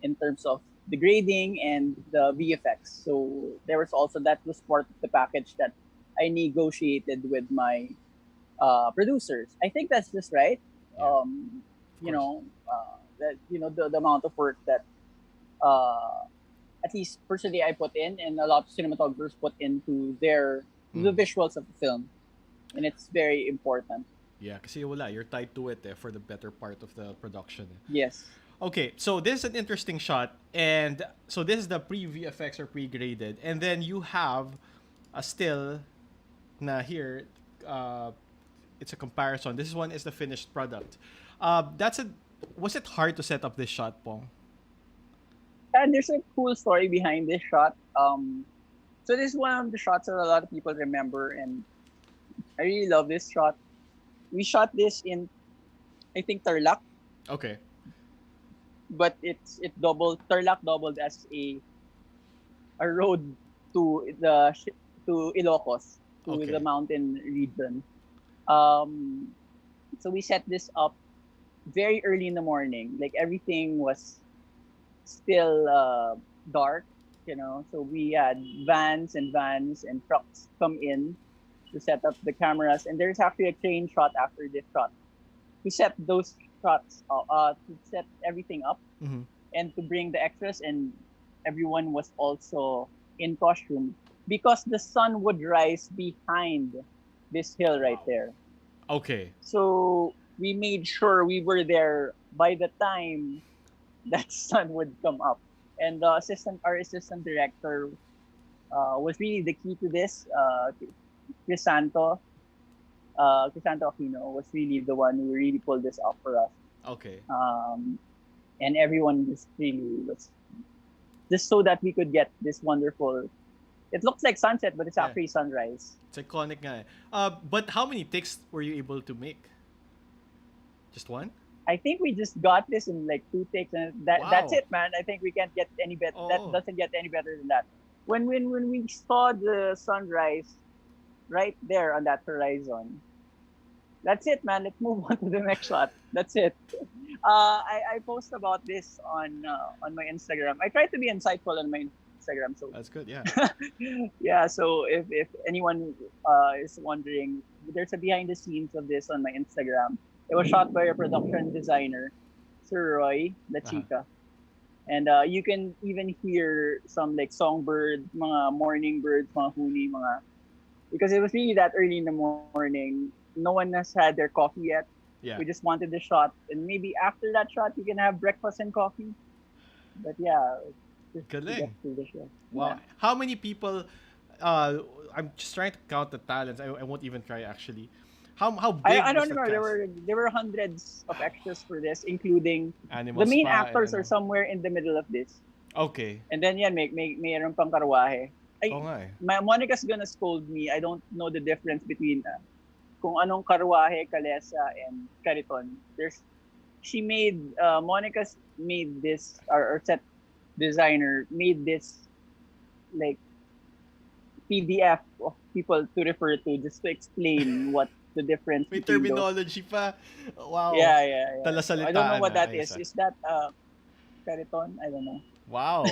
in terms of the grading and the VFX. So there was also, that was part of the package that I negotiated with my producers. I think that's just right.
Yeah.
The amount of work that at least personally I put in, and a lot of cinematographers put into the visuals of the film, and it's very important.
Yeah, kasi wala, you're tied to it for the better part of the production.
Yes.
Okay, so this is an interesting shot, and so this is the pre-VFX or pre-graded, and then you have a still na here, it's a comparison. This one is the finished product. Was it hard to set up this shot, Pong?
And there's a cool story behind this shot. So this is one of the shots that a lot of people remember, and I really love this shot. We shot this in, I think, Tarlac,
Okay.
but Tarlac doubled as a road to Ilocos, to
Okay.
the mountain region. So we set this up very early in the morning. Like everything was still dark, So we had vans and trucks come in to set up the cameras, and there's actually a crane shot after this shot to set those shots, to set everything up, and to bring the extras, and everyone was also in costume because the sun would rise behind this hill right there.
Okay.
So we made sure we were there by the time that sun would come up. And our assistant director was really the key to this. Crisanto Aquino was really the one who really pulled this off for us.
Okay.
And everyone was just so that we could get this wonderful. It looks like sunset, but it's actually sunrise.
It's iconic nga. But how many takes were you able to make? Just one?
I think we just got this in like 2 takes, and that's it, man. I think we can't get any better.
Oh.
That doesn't get any better than that. When we saw the sunrise right there on that horizon, that's it, man. Let's move on to the next shot. That's it. I post about this on my Instagram. I try to be insightful on my Instagram, so
That's good, yeah.
yeah. So if anyone is wondering, there's a behind the scenes of this on my Instagram. It was shot by a production designer, Sir Roy La Chica. And you can even hear some like songbird, mga morning birds, mga huni, because it was really that early in the morning. No one has had their coffee yet.
Yeah.
We just wanted the shot, and maybe after that shot, you can have breakfast and coffee. But yeah, just to
Galing.
get through the show.
Wow.
Yeah.
How many people? I'm just trying to count the talents. I won't even try actually. How big?
I don't
was the
remember.
cast?
There were hundreds of extras for this, including
Animal
the main
Spa,
actors
and
are somewhere in the middle of this.
Okay.
And then yan, mayroon pang karwahe.
Oo nga eh.
Monica's gonna scold me. I don't know the difference between kung anong karwahe, kalesa, and kariton. Monica's made this, or set designer made this like PDF of people to refer to just to explain what the difference
May
between those.
terminology pa. Wow.
Yeah.
Talasalitaan
I don't know what
na,
that is.
ayos,
Is that kariton? I don't know.
Wow.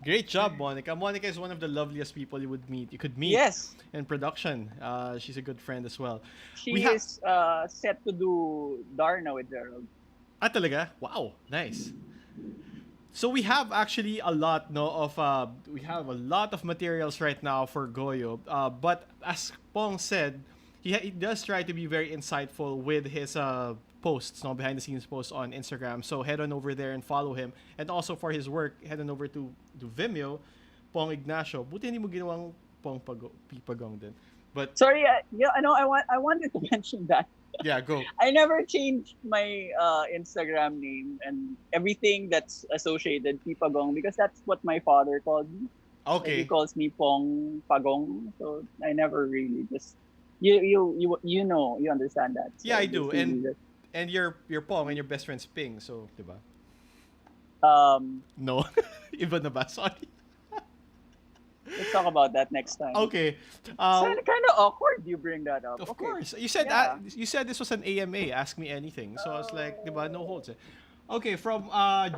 Great job, Monica. Monica is one of the loveliest people you could meet.
Yes.
In production. She's a good friend as well.
She is set to do Darna with Gerald.
Ah, talaga? Wow. Nice. So we have actually a lot of materials right now for Goyo. But as Pong said, he does try to be very insightful with his posts, behind the scenes posts on Instagram. So head on over there and follow him. And also for his work, head on over to Vimeo, Pong Ignacio. Buti hindi mo ginawang Pong Pipagong din. But
sorry, I wanted to mention that.
Yeah, go.
I never changed my Instagram name and everything that's associated Pipagong because that's what my father called me.
Okay.
He calls me Pong Pagong, so I never really just you understand that. So
Yeah, I do.
it's really
And your Pong and your best friend's Ping, so diba? No. Iba na ba? Sorry.
Let's talk about that next time.
Okay.
It's kind of awkward you bring that up.
Of
Okay.
course. You said
Yeah.
you said this was an AMA, ask me anything. So I was like, diba, no holds. Okay, from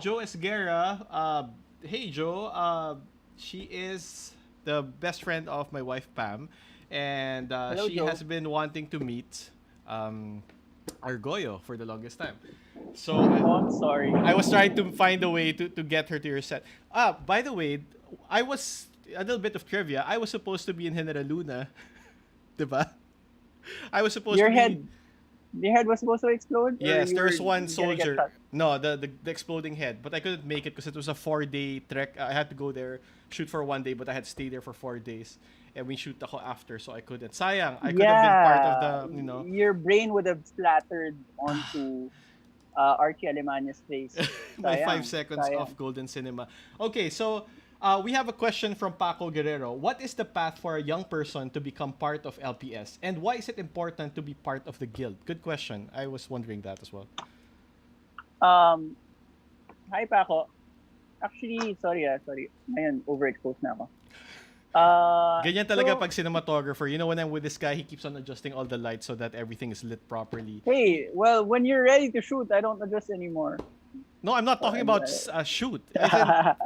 Joe Esguerra. Hey Joe, she is the best friend of my wife Pam, and
Hello,
she
Joe.
has been wanting to meet our Goyo for the longest time. So
I'm sorry.
I was trying to find a way to get her to your set. By the way, I was a little bit of trivia. I was supposed to be in Heneral Luna, diba? I was supposed
Your
to
head.
be.
The head was supposed to explode? Or
Yes,
you
there's
were
one
gonna get
soldier.
shot?
No, the exploding head. But I couldn't make it because it was a 4-day trek. I had to go there, shoot for 1 day, but I had to stay there for 4 days. And we shoot ako after, so I couldn't. Sayang, I could have been part of the.
Your brain would have splattered onto Archie Alemania's face.
My
Sayang,
5 seconds
sayang.
of Golden Cinema. Okay, so we have a question from Paco Guerrero. What is the path for a young person to become part of LPS? And why is it important to be part of the guild? Good question. I was wondering that as well.
Hi, Paco. Actually, sorry. Ngayon, overexposed na ako.
Ganyan talaga pag cinematographer. You know, when I'm with this guy, he keeps on adjusting all the lights so that everything is lit properly.
Hey, well, when you're ready to shoot, I don't adjust anymore.
No, I'm not talking about shoot.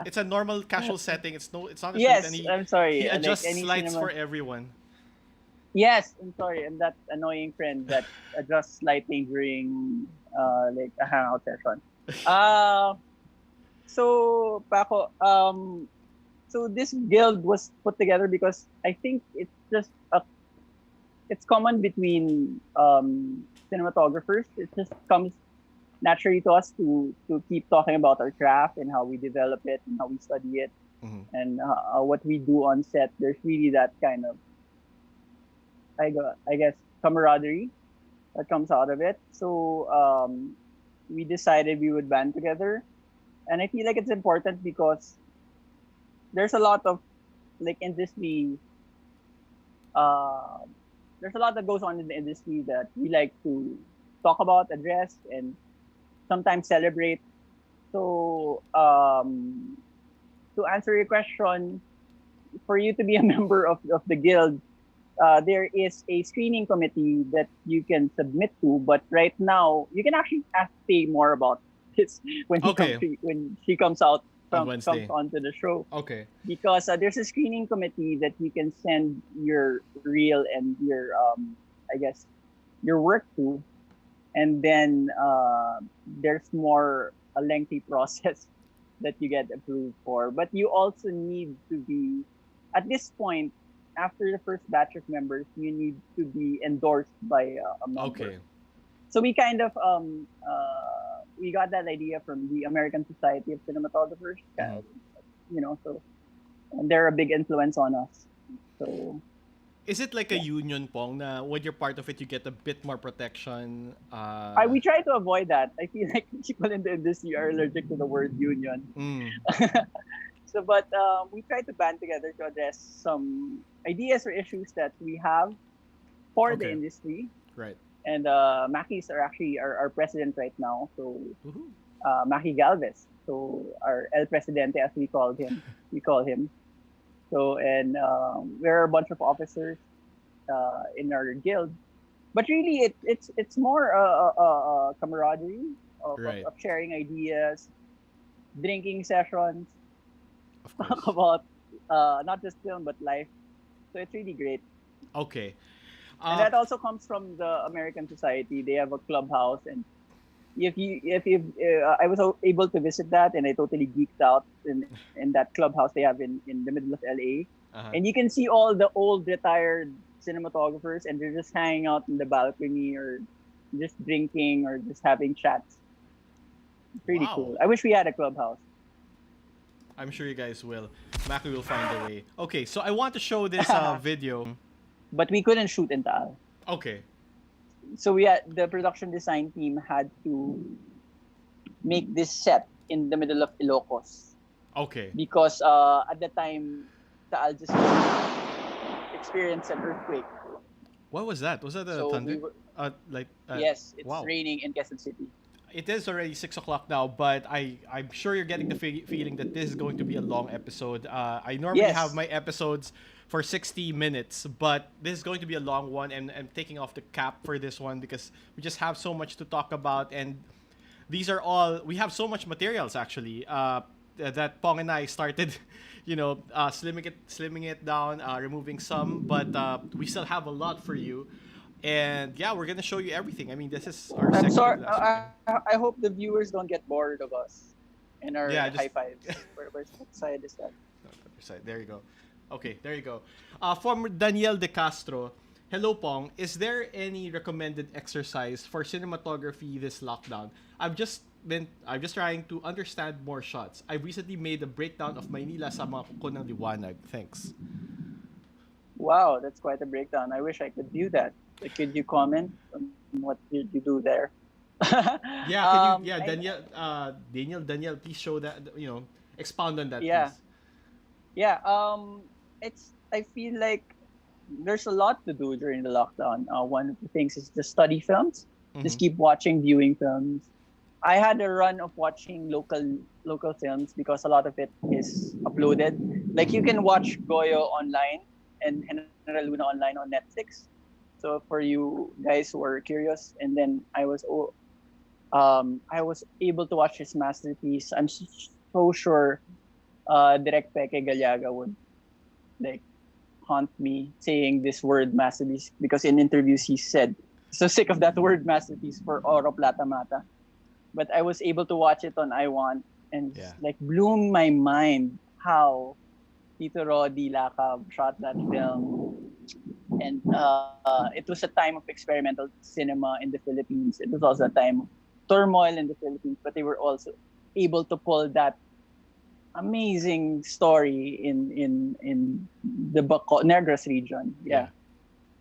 It's a normal casual setting. It's not a
Yes,
shoot. And
I'm sorry.
He adjusts
any
lights
cinema-
for everyone.
Yes, I'm sorry. I'm that annoying friend that adjusts lighting during like a hangout session. So Paco, so this guild was put together because I think it's just it's common between cinematographers. It just comes naturally to us to keep talking about our craft and how we develop it and how we study it and what we do on set. There's really that kind of I guess camaraderie that comes out of it. So we decided we would band together, and I feel like it's important because there's a lot of like industry. There's a lot that goes on in the industry that we like to talk about, address, and sometimes celebrate. So to answer your question, for you to be a member of the guild, there is a screening committee that you can submit to, but right now you can actually ask Faye more about this when she comes out comes onto the show.
Okay.
Because there's a screening committee that you can send your reel and your I guess your work to, and then there's more a lengthy process that you get approved for. But you also need to be at this point, after the first batch of members, you need to be endorsed by a member.
Okay.
So we kind of we got that idea from the American Society of Cinematographers. You know, so and they're a big influence on us. So
is it like a union, Pong, na when you're part of it, you get a bit more protection?
We try to avoid that. I feel like people in the industry are allergic to the word union. So, but we try to band together to address some ideas or issues that we have for the industry.
Right.
And Maki's are actually our president right now. So Maki Galvez. So our El Presidente, as we call him. So and we're a bunch of officers in our guild. But really, it's more a camaraderie of sharing ideas, drinking sessions, talk about not just film but life. So it's really great.
Okay.
And that also comes from the American Society. They have a clubhouse, and I was able to visit that, and I totally geeked out in that clubhouse they have in the middle of LA. And you can see all the old retired cinematographers, and they're just hanging out in the balcony or just drinking or just having chats. Pretty cool. I wish we had a clubhouse.
I'm sure you guys will. Maki will find a way. Okay, so I want to show this video.
But we couldn't shoot in Taal.
Okay.
So the production design team had to make this set in the middle of Ilocos.
Okay.
Because at the time, Taal just experienced an earthquake.
What was that? Was that a thunder?
Yes, it's raining in Quezon City.
It is already 6 o'clock now, but I'm sure you're getting the feeling that this is going to be a long episode. I normally have my episodes for 60 minutes, but this is going to be a long one, and I'm taking off the cap for this one because we just have so much to talk about, and we have so much materials actually that Pong and I started, slimming it down, removing some, but we still have a lot for you. And yeah, we're gonna show you everything. I mean, this is our
I'm
second
sorry.
to last weekend.
I hope the viewers don't get bored of us and our high fives. What side is that?
There you go. Okay, there you go. From Daniel De Castro. Hello, Pong. Is there any recommended exercise for cinematography this lockdown? I'm just trying to understand more shots. I recently made a breakdown of Maynila sa mga kuko ng liwanag. Thanks.
Wow, that's quite a breakdown. I wish I could view that. Could you comment on what you do there?
Yeah, can you? Yeah, Daniel, please show that. Expound on that,
Yeah.
please.
Yeah. I feel like there's a lot to do during the lockdown. One of the things is just study films. Just keep watching, viewing films. I had a run of watching local films because a lot of it is uploaded. Like you can watch Goyo online and Heneral Luna online on Netflix. So for you guys who are curious, and then I was able to watch his masterpiece. I'm so sure Direct Peke Galiaga would like haunt me saying this word masterpiece because in interviews he said so sick of that word masterpiece for Oro Plata Mata. But I was able to watch it on iWant and like blew my mind how Tito Rodi Lacab shot that film. And it was a time of experimental cinema in the Philippines. It was also a time of turmoil in the Philippines, but they were also able to pull that amazing story in the Negros region. Yeah.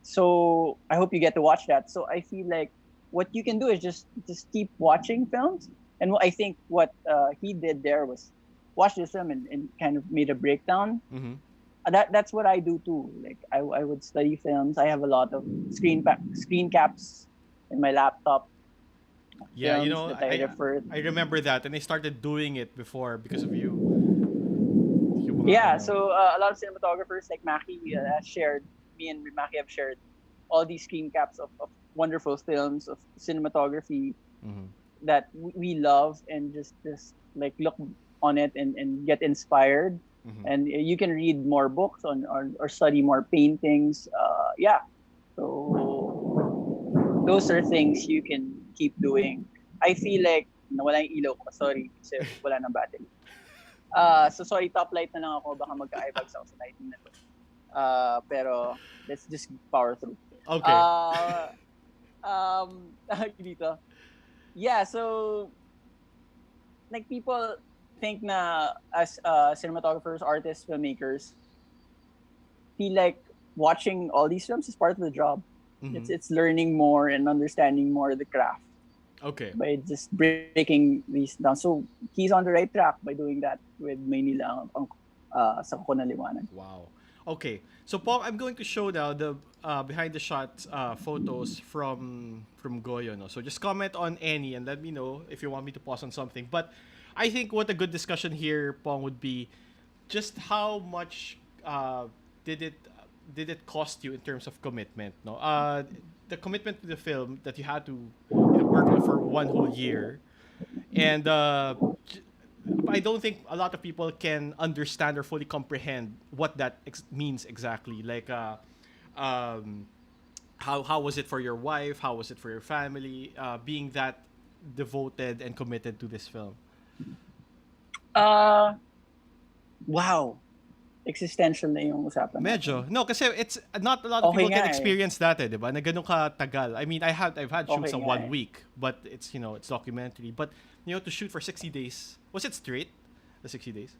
So I hope you get to watch that. So I feel like what you can do is just keep watching films. And I think what he did there was watch this film and kind of made a breakdown.
Mm-hmm.
That's what I do too. Like I would study films. I have a lot of screen caps in my laptop.
Yeah,
I
remember that, and I started doing it before because of you.
Yeah, so a lot of cinematographers like Maki has shared, me and Maki have shared all these screen caps of wonderful films of cinematography that we love, and just like look on it and get inspired. And you can read more books or study more paintings. So those are things you can keep doing. I feel like nawala yung ilaw ko. Sorry, kasi wala nang battery. So sorry, top light na lang ako. Baka magka-eyebags ako sa lighting na to. Pero let's just power through.
Okay.
Dito. Yeah, so like people think na as cinematographers, artists, filmmakers feel like watching all these films is part of the job. It's learning more and understanding more the craft.
Okay.
By just breaking these down. So he's on the right track by doing that with Maynila sa Kuko ng Liwanag.
Wow. Okay. So Paul, I'm going to show now the behind the shot photos from Goyo. No? So just comment on any and let me know if you want me to pause on something. But I think what a good discussion here, Pong, would be just how much did it cost you in terms of commitment? No, the commitment to the film that you had to work on for one whole year, and I don't think a lot of people can understand or fully comprehend what that means exactly. Like, how was it for your wife? How was it for your family? Being that devoted and committed to this film.
Wow. Existential na yung usapan.
Medyo. No, kasi it's not a lot of people can experience that, di ba? Na ganun ka tagal. I mean, I've had shoots of 1 week, but it's documentary. But to shoot for 60 days. Was it straight? The 60 days?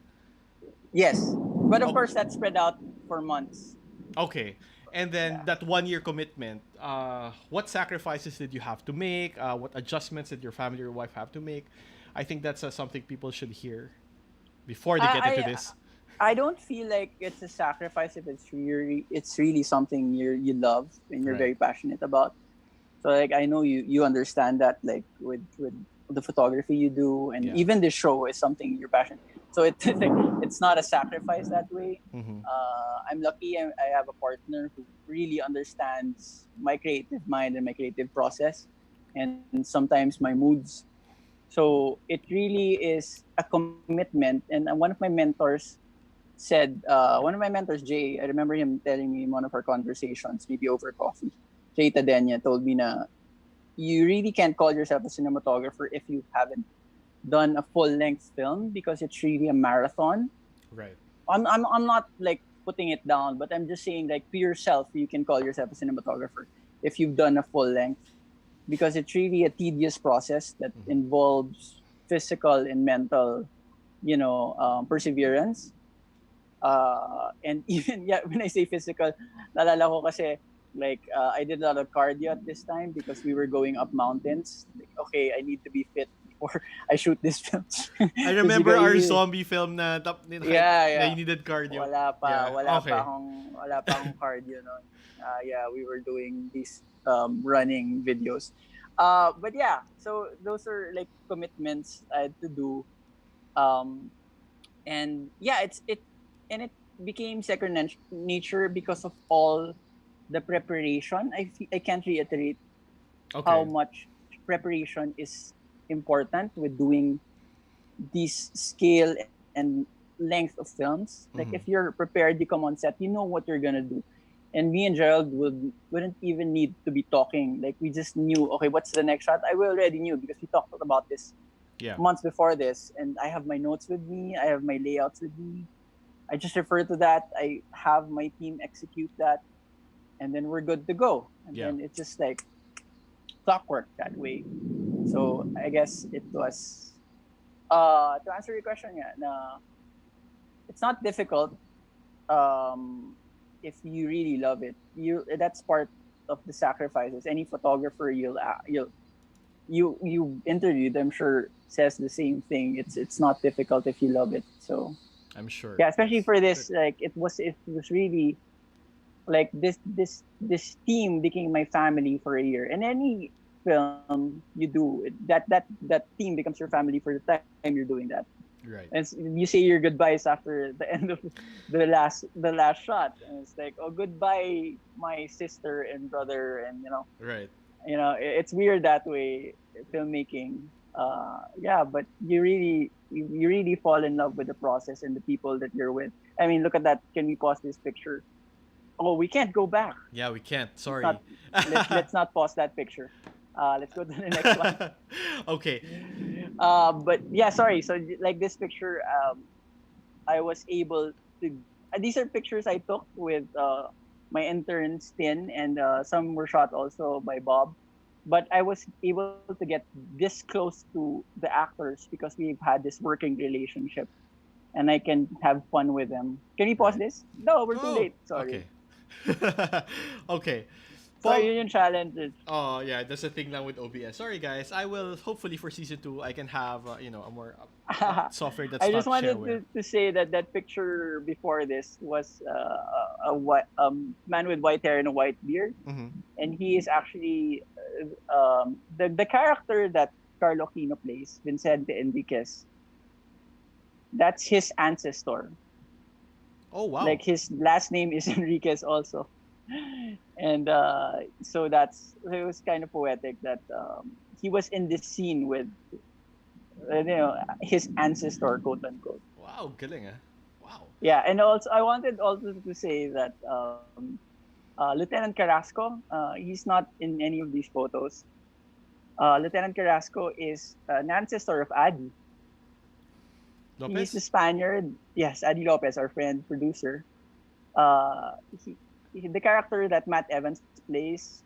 Yes. But of course that's spread out for months.
Okay. And then that 1 year commitment, what sacrifices did you have to make? What adjustments did your family or wife have to make? I think that's something people should hear before they get into this.
I don't feel like it's a sacrifice if it's really something you love and you're very passionate about. So like I know you understand that, like with the photography you do, and even the show is something you're passionate. So it's not a sacrifice that way. I'm lucky I have a partner who really understands my creative mind and my creative process, and sometimes my moods. So it really is a commitment. And one of my mentors said, Jay, I remember him telling me in one of our conversations, maybe over coffee, Jay Tadenya told me na you really can't call yourself a cinematographer if you haven't done a full-length film, because it's really a marathon.
Right.
I'm not like putting it down, but I'm just saying, like, to yourself, you can call yourself a cinematographer if you've done a full length, because it's really a tedious process that involves physical and mental, perseverance. And even, yeah, when I say physical, nalala ko kasi, like, I did a lot of cardio at this time because we were going up mountains. Like, okay, I need to be fit before I shoot this film.
I remember our
Physically,
zombie film na
yeah.
you needed cardio.
Wala pa,
Yeah,
wala
okay.
wala pa akong cardio noon. Yeah, we were doing these running videos. But yeah, so those are like commitments I had to do. And yeah, it became second nature because of all the preparation. I can't reiterate how much preparation is important with doing these scale and length of films. Like, if you're prepared, you come on set, you know what you're gonna do. And me and Gerald wouldn't even need to be talking. Like, we just knew, okay, what's the next shot? I already knew because we talked about this months before this, and I have my notes with me, I have my layouts with me. I just refer to that, I have my team execute that, and then we're good to go. And then it's just like clockwork that way. So I guess it was to answer your question, it's not difficult if you really love it. That's part of the sacrifices. Any photographer you interviewed, I'm sure, says the same thing. It's not difficult if you love it. So
I'm sure.
Yeah, especially for this, like, it was really like this team became my family for a year. And any film you do, that team becomes your family for the time you're doing that.
Right.
And you say your goodbyes after the end of the last shot, and it's like, oh, goodbye, my sister and brother, and
Right.
It's weird that way, filmmaking. Yeah, but you really fall in love with the process and the people that you're with. I mean, look at that. Can we pause this picture? Oh, we can't go back.
Yeah, we can't. Sorry.
Let's not pause that picture. Let's go to the next one.
Okay.
But yeah, sorry. So like this picture, I was able to. These are pictures I took with my intern Stin, and some were shot also by Bob. But I was able to get this close to the actors because we've had this working relationship, and I can have fun with them. Can we pause this? No, we're too late. Sorry.
Okay. Okay.
So yun yung challenge.
Oh yeah, that's the thing now with OBS. Sorry guys, I will hopefully for season 2 I can have a more software that's
I just
not
wanted
shareware.
to say that picture before this was a man with white hair and a white beard, and he is actually the character that Carlo Aquino plays, Vicente Enriquez. That's his ancestor.
Oh wow!
Like his last name is Enriquez also. And so it was kind of poetic that he was in this scene with his ancestor, quote unquote.
Wow, galing ah. Wow.
Yeah, and also I wanted also to say that Lieutenant Carrasco, he's not in any of these photos. Lieutenant Carrasco is an ancestor of Adi.
Lopez?
He's the Spaniard. Yes, Adi Lopez, our friend producer. The character that Matt Evans plays,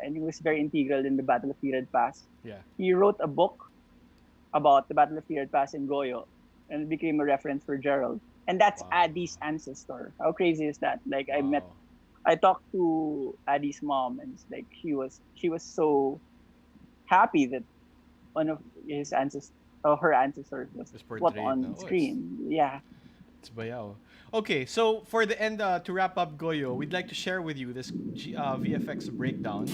and he was very integral in the Battle of Piran Pass.
Yeah.
He wrote a book about the Battle of Piran Pass in Goyo, and it became a reference for Gerald. And that's Adi's ancestor. How crazy is that? Like I talked to Adi's mom, and it's like she was so happy that one of his ancestors, her ancestors, was put on screen. Yeah.
It's bayaw. Okay, so for the end, to wrap up Goyo, we'd like to share with you this VFX breakdown.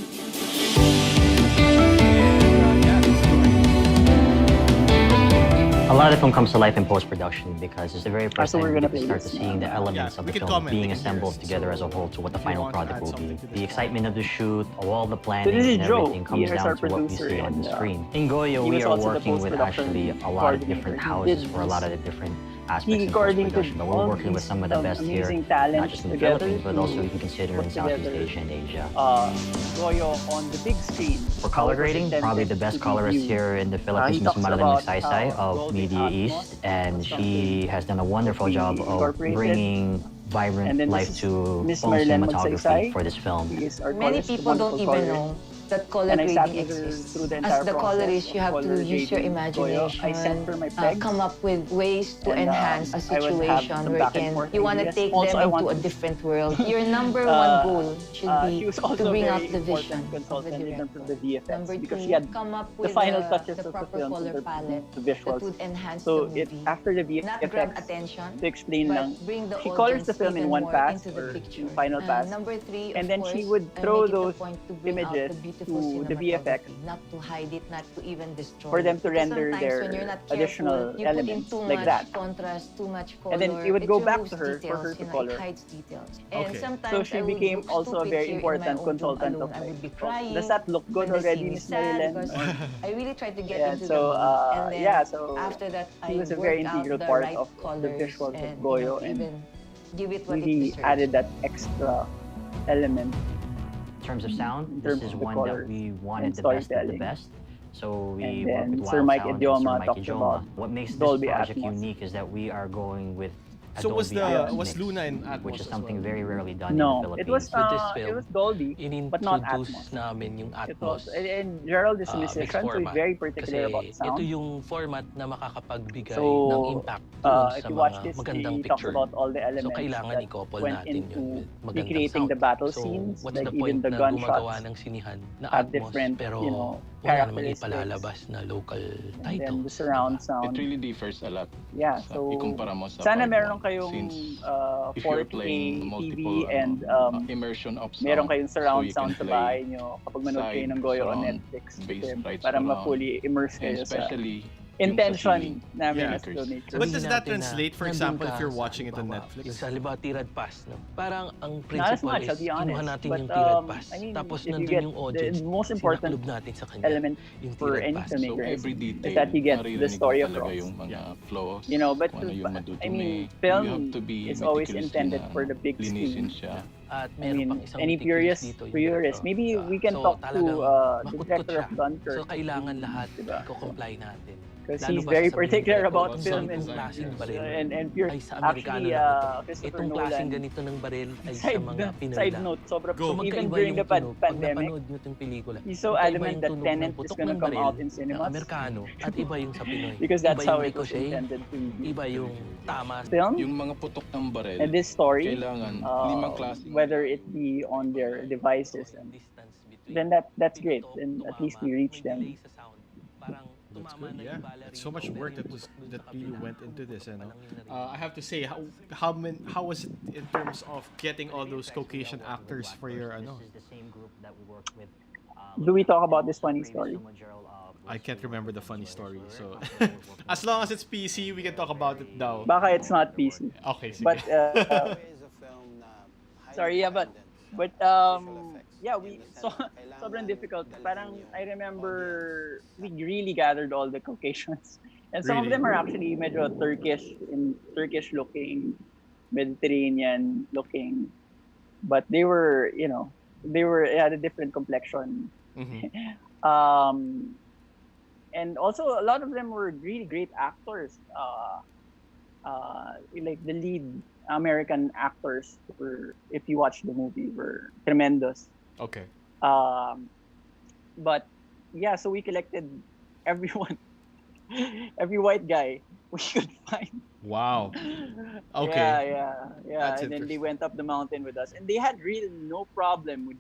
A lot of the film comes to life in post-production because it's the very first time we start to seeing the elements of the film being assembled together as a whole to what the final product will be. The excitement of the shoot, all the planning and everything comes down to what we see on the screen. In Goyo, we are working with actually a lot of different houses for a lot of the different aspects of post-production, but we're working with some of the best here, not just in the Philippines, but also you can consider in Southeast Asia and Asia.
Goyo on the big screen.
For color grading, probably the best colorist here in the Philippines is Madeline Magsaysay of Media East, and she has done a wonderful job of bringing vibrant
And then
life
this is
to
Miss
Pong
Marilyn
cinematography
Magsaysay.
for this film.
She is our
Many
colorist,
people don't
wonderful
even
colorist.
know that color
And I sat
grading
with her
exists.
through the entire
As the
process
colorist, you
of
have to
color
use your
grading Goyo. I sent her
imagination,
my pegs.
come up with ways to
And,
enhance a
I would have
situation
some back and
wherein
forth
you want to
ideas.
take
Also,
them
I
into a
want-
different world. Your number one goal should
she
be
was
to
also
bring
very
out the vision
important
of the
consultant in terms
director.
of the VFX
Number
because
two,
she had
come up
the
with
final touches
the
of the
proper
film,
color
the
palette
visuals.
that would enhance
So
the movie.
after the
Not grab
VFX,
attention,
to explain
but
lang,
bring the
she colors the
audience
film in
even
one
more
pass
into the
or
picture.
in final pass,
Number three,
and
of
then
course,
she would
I
throw
make it a
those
point to bring out
images
the beautiful
to the VFX
cinematography, not to hide it, not to even destroy
for them
it.
to
Because
render
sometimes
their
when you're not
additional
careful, you put in
elements
too
like
much
that.
contrast, too much color.
And then it would go back
removes
to her for
details,
her to
you know,
color.
It hides details. And
Okay.
sometimes
So she
I would
became
look
also a
stupid
very
here in my
important
own room
consultant
alone.
of
I
like,
would be
oh,
crying.
does that look good
when they see
already,
me
Miss
sad
Marilyn?
because I really tried to get
Yeah,
into
so,
the mood. And then
yeah, so
after that,
she
I
was a very
worked out
integral
the
part
right
of
colors
the visuals
and
of Goyo and
even give it what it
really
deserves.
added that extra element.
In terms of sound,
In
this
terms
is
of the
one
colors
that we
and
wanted the best of the
storytelling.
best. So we
And
worked
then
with
Sir
Wild
Mike
Sound and
Idioma
Sir Mike
talked
Idioma.
about
What makes this
Dolby
project
Atmos.
unique is that we are going with
So was
Adobe Atmos
was
mix,
Luna in Atmos
which is
as
something
well?
very rarely done
No,
in the
it
Philippines.
was it was Dolby, but not Atmos.
Introduce namin yung
It
Atmos.
was, and Gerald is a
mixed
musician, so he's
format.
very particular
Kasi
about sound.
ito yung format na makakapagbigay
So,
ng impact doon
if
sa
you watch
mga
this,
magandang
he talks
picture.
about all the
So
elements
kailangan
that
i-couple
went
natin yun
into
with magandang
recreating
sound.
the battle
So
scenes,
what's
like
the
even
point
the
na gumagawa
gunshots
ng sinihan na
have
Atmos
different,
pero
you know,
wala namang
characteristics.
ipalalabas na local
And
title.
then the surround sound.
It really differs a lot.
Yeah,
sa,
so
ikumpara mo sa
sana
part
meron
one.
kayong
Since if
4K
you're playing
TV
multiple
and
immersion of sound,
meron kayong surround
so you
sound
can
sa
play
bahay nyo kapag manood kayo ng Goyo on
surround,
Netflix
bass,
kasi
right
para
surround,
ma-fully immerse
and
kayo sa
especially
intention namin
Yeah.
as filmmakers.
But does that
Sabihin natin
translate, for
na
example,
nandun
if you're
ka sa
watching it on
halimbawa,
Netflix?
Yung sa halimbawa, tirad pass. No? Parang ang
Not as
principle
much,
is,
I'll be
kinuha
honest.
natin
But,
yung tirad pass.
I mean,
Tapos
if you
nandun
get
yung audience,
the most important
sinaklob natin sa kanya
element
yung
for
tirad
any
pass.
filmmaker
So every
is
detail,
that you get the
maririnig
story
mo talaga
across.
yung mga flaws,
You know, but
kung ano yung madudumi.
I mean,
You
film
have to be
is always
meticulously
intended
na,
for the big
linisin
screen.
siya.
At
I
meron
mean,
pang isang
any
meticulous
purists,
dito, yung
purists,
director.
maybe we can
So,
talk to
talagang
the
makutkot
director
siya.
of Dunkirk.
So kailangan lahat
Diba?
i-comply natin.
Because
Lalo
he's
ba
very
sasabihin
particular
ko,
about
itong
film
ganitong klaseng baril
and pure.
ay sa Amerikano
Actually,
lang ito.
Christopher
Itong klaseng
Nolan,
ganito ng baril ay sa
side,
mga Pinoy
side
lang.
note, sobrang
So
even
magkaiba
during
yung
the
tunog. Pag
pandemic,
napanood nyo itong pelikula,
he's so
magkaiba
adamant
yung
that
tunog
Tenet
ng
is
putok
gonna
ng
come
baril
out in
ng
cinemas.
Amerikano at iba yung sa Pinoy.
Because that's
Iba
how
yung
it was
ricochet,
intended to be.
iba yung tama.
Film
Yung mga putok ng baril,
and this story,
kailangan limang klaseng
whether it be on their devices, and then that's great. And at least we reach them.
That's good, yeah. It's so much work that really went into this, and I have to say, how was it in terms of getting all those Caucasian actors for your
Do we talk about this funny story?
I can't remember the funny story, so as long as it's PC, we can talk about it now.
Baka it's not PC.
Okay, sige.
But sorry, yeah, but yeah, sobrang difficult. Parang I remember we really gathered all the Caucasians, and some of them are actually medyo Turkish looking, Mediterranean looking, but they were, it had a different complexion. And also a lot of them were really great actors. Like the lead American actors were, if you watch the movie, were tremendous.
Okay.
But yeah, so we collected everyone, every white guy we could find.
Wow. Okay.
Yeah.
That's
and then they went up the mountain with us, and they had really no problem with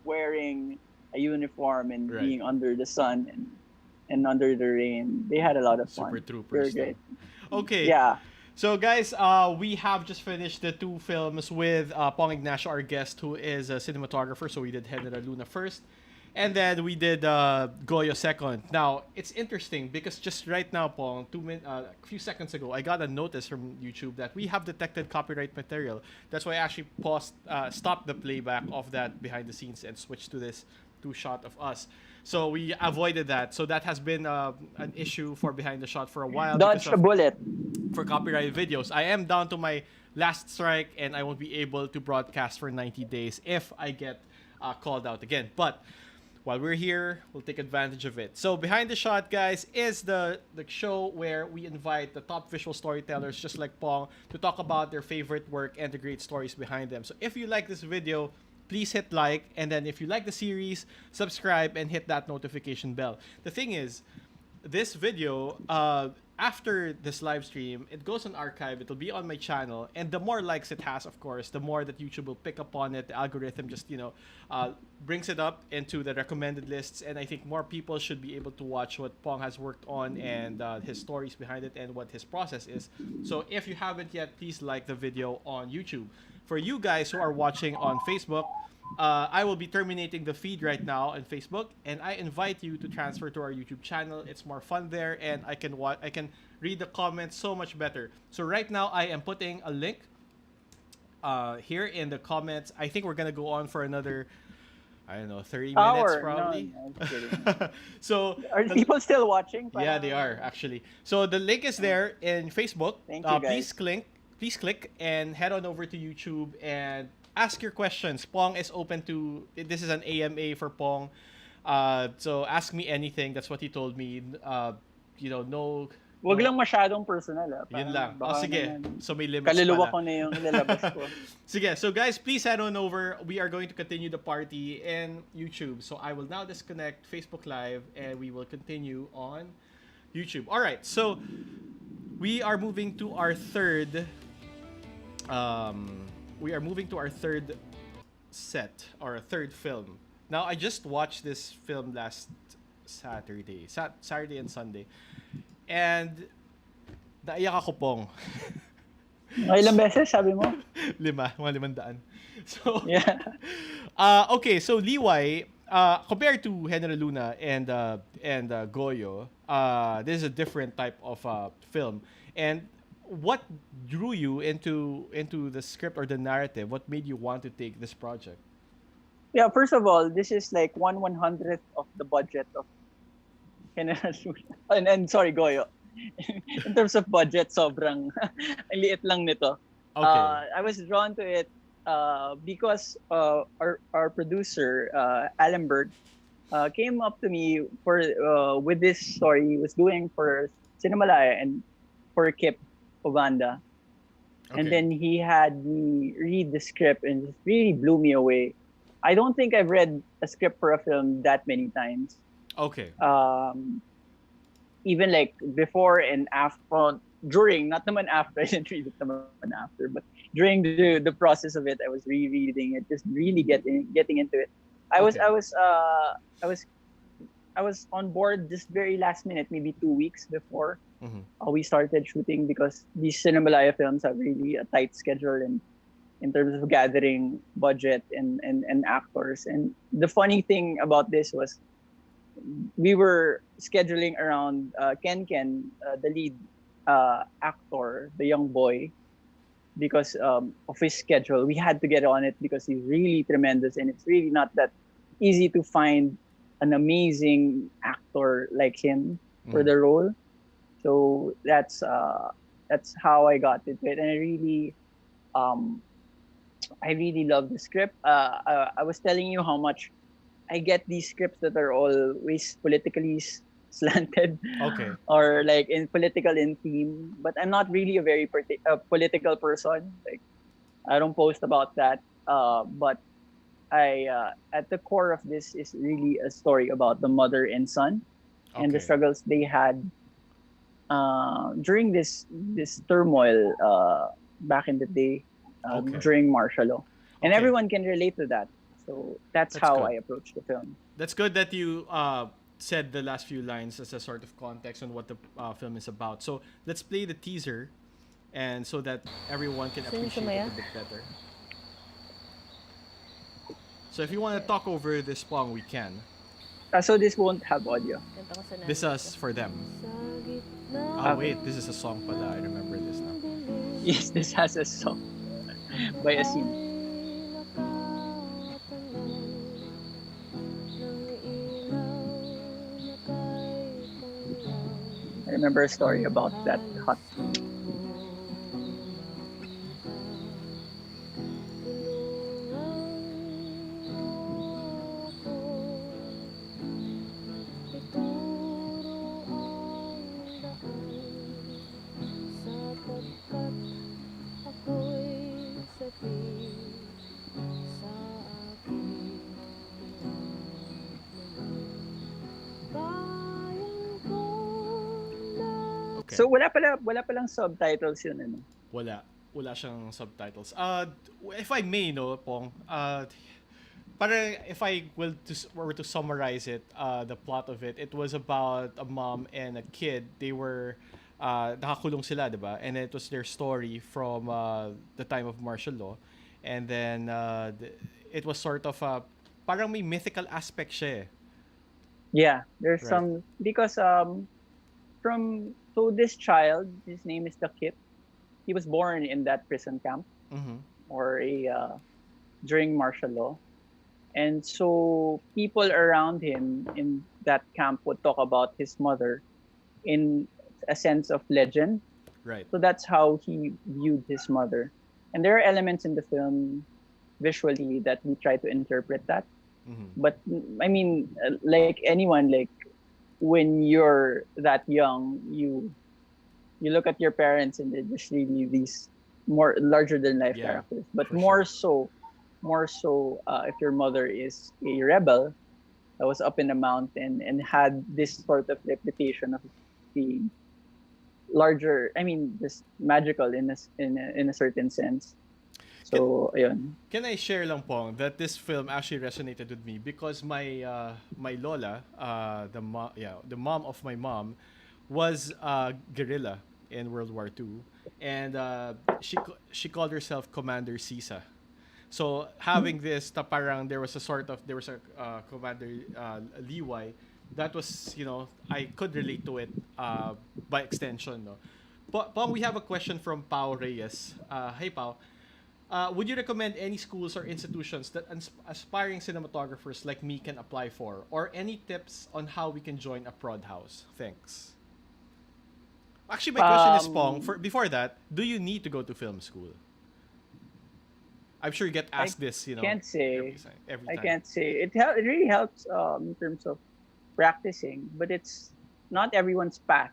wearing a uniform and being under the sun and under the rain. They had a lot of fun.
Super troopers.
They were great.
Okay.
Yeah.
So guys, we have just finished the two films with Pong Ignacio, our guest, who is a cinematographer. So we did Heneral Luna first, and then we did Goyo second. Now, it's interesting because just right now, Pong, a few seconds ago, I got a notice from YouTube that we have detected copyright material. That's why I actually stopped the playback of that behind the scenes and switched to this two-shot of us. So we avoided that. So that has been an issue for Behind the Shot for a while.
Dodge a bullet.
For copyright videos. I am down to my last strike, and I won't be able to broadcast for 90 days if I get called out again. But while we're here, we'll take advantage of it. So Behind the Shot, guys, is the show where we invite the top visual storytellers just like Pong to talk about their favorite work and the great stories behind them. So if you like this video, please hit like, and then if you like the series, subscribe and hit that notification bell. The thing is, this video, after this live stream, it goes on archive. It'll be on my channel, and the more likes it has, of course, the more that YouTube will pick up on it. The algorithm just brings it up into the recommended lists, and I think more people should be able to watch what Pong has worked on and his stories behind it and what his process is. So if you haven't yet, please like the video on YouTube. For you guys who are watching on Facebook, I will be terminating the feed right now on Facebook, and I invite you to transfer to our YouTube channel. It's more fun there, and I can read the comments so much better. So right now, I am putting a link here in the comments. I think we're gonna go on for another, I don't know, 30 minutes probably.
No, I'm kidding.
So
are people still watching?
Yeah, they are actually. So the link is there in Facebook.
Thank you, guys.
Please click and head on over to YouTube and ask your questions. Pong is open to, this is an AMA for Pong. So ask me anything. That's what he told me. No.
Wag lang masyadong personal.
Yun lang. Sige. So may limits
kaluluwa
pala.
ko na yung nilalabas ko.
Sige. So guys, please head on over. We are going to continue the party in YouTube. So I will now disconnect Facebook Live and we will continue on YouTube. All right. So we are moving to our third set, or a third film. Now, I just watched this film last Saturday and Sunday, and naiyak ako, Pong.
Ilang beses, sabi mo?
500. So,
yeah.
Okay, so Liway, compared to Heneral Luna and Goyo, this is a different type of film. And what drew you into the script or the narrative? What made you want to take this project?
Yeah, first of all, this is like 1/100th of the budget of Heneral Luna. And sorry, Goyo. In terms of budget, sobrang liit lang nito.
Okay.
I was drawn to it because our producer, Allenberg, came up to me with this story he was doing for Cinemalaya and for Kip Obanda.
Okay.
And then he had me read the script and it really blew me away. I don't think I've read a script for a film that many times.
Okay.
Even like before and after, during, not naman after, I didn't read it naman after, but during the process of it, I was rereading it, just really getting into it. I was on board just very last minute, maybe 2 weeks before we started shooting, because these Cinemalaya films have really a tight schedule in terms of gathering budget and actors. And the funny thing about this was we were scheduling around Ken, the lead actor, the young boy, because of his schedule. We had to get on it because he's really tremendous, and it's really not that easy to find an amazing actor like him for the role. So that's how I got into it, and I really love the script. I was telling you how much I get these scripts that are always politically slanted, or like political in theme. But I'm not really a very political person. Like, I don't post about that. But at the core of this is really a story about the mother and son, and the struggles they had during this turmoil back in the day, during martial law, and everyone can relate to that. So that's how
good.
I approached the film.
That's good that you said the last few lines as a sort of context on what the film is about. So let's play the teaser, and so that everyone can appreciate it a bit better. So if you want to talk over this, Pong, we can.
So this won't have audio.
This is for them. Wait, this is a song pala. I remember this now.
Yes, this has a song by a scene. I remember a story about that hut.
Okay.
So wala palang subtitles yun, ano?
Wala siyang subtitles. If I may, no, Pong, para if I were to summarize it, the plot of it, it was about a mom and a kid. They were nakakulong sila, diba? And it was their story from the time of martial law. And then it was sort of parang may mythical aspect siya.
Yeah, there's
Right.
some because this child, his name is the Kip. He was born in that prison camp or during martial law. And so people around him in that camp would talk about his mother in a sense of legend.
Right.
So that's how he viewed his mother. And there are elements in the film visually that we try to interpret that. But I mean, like anyone, like when you're that young, you look at your parents and they're just really these more larger than life characters. But more so, if your mother is a rebel that was up in the mountain and had this sort of reputation of being larger, I mean, just magical in a certain sense. So, ayun.
Can I share lang, Pong, that this film actually resonated with me because my my lola, the mom of my mom, was guerrilla in World War II, and she called herself Commander Sisa. So having this, parang there was a Commander Liway, that was, I could relate to it by extension, no. Pong, we have a question from Pao Reyes. Hey Pao. Would you recommend any schools or institutions that aspiring cinematographers like me can apply for? Or any tips on how we can join a prod house? Thanks. Actually, my question is, Pong, before that, do you need to go to film school? I'm sure you get asked this,
Can't say.
every
I
time.
can't say. It really helps in terms of practicing, but it's not everyone's path.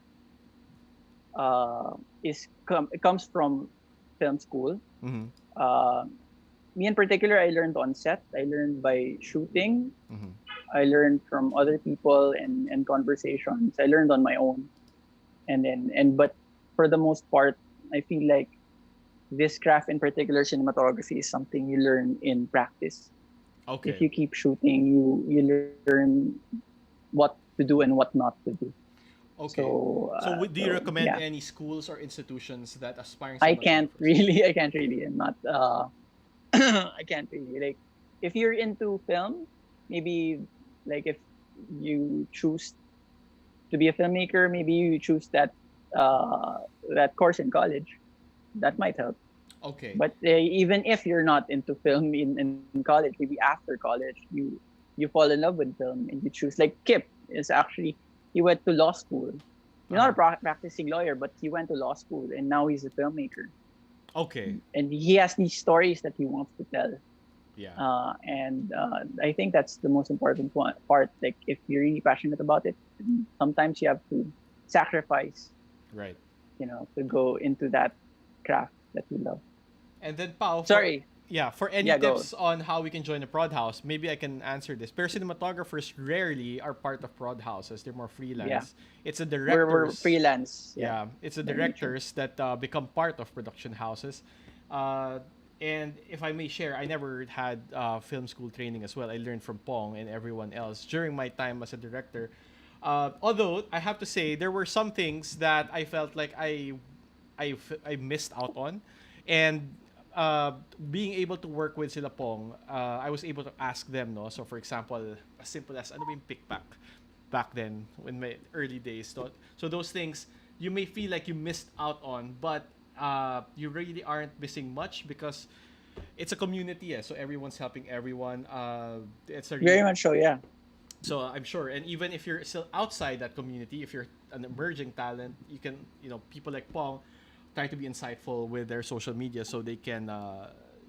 It comes from film school. Me in particular, I learned on set. I learned by shooting. I learned from other people and conversations. I learned on my own. But for the most part, I feel like this craft in particular, cinematography, is something you learn in practice.
Okay.
If you keep shooting, you learn what to do and what not to do.
Okay. So do you recommend any schools or institutions that aspiring
I
cinematographers?
can't really. I'm not. I can't really. Like, if you're into film, maybe like if you choose to be a filmmaker, maybe you choose that course in college. That might help.
Okay.
But even if you're not into film in college, maybe after college, you fall in love with film and you choose. Like Kip is actually, he went to law school. He's not a practicing lawyer, but he went to law school and now he's a filmmaker.
Okay.
And he has these stories that he wants to tell.
Yeah.
I think that's the most important part. Like, if you're really passionate about it, sometimes you have to sacrifice.
Right.
To go into that craft that you love.
And then, Pao, for any tips on how we can join a prod house, maybe I can answer this. Pero cinematographers rarely are part of prod houses. They're more freelance.
Yeah.
It's the directors.
We're freelance.
Yeah. It's the directors that become part of production houses. And if I may share, I never had film school training as well. I learned from Pong and everyone else during my time as a director. Although I have to say there were some things that I felt like I missed out on, and being able to work with sila Pong, I was able to ask them, no. So for example, as simple as ano ba yung pick-pack back then in my early days. So those things you may feel like you missed out on, but you really aren't missing much because it's a community, so everyone's helping everyone. It's a
very much so, yeah.
So I'm sure, and even if you're still outside that community, if you're an emerging talent, you can, people like Pong try to be insightful with their social media so they can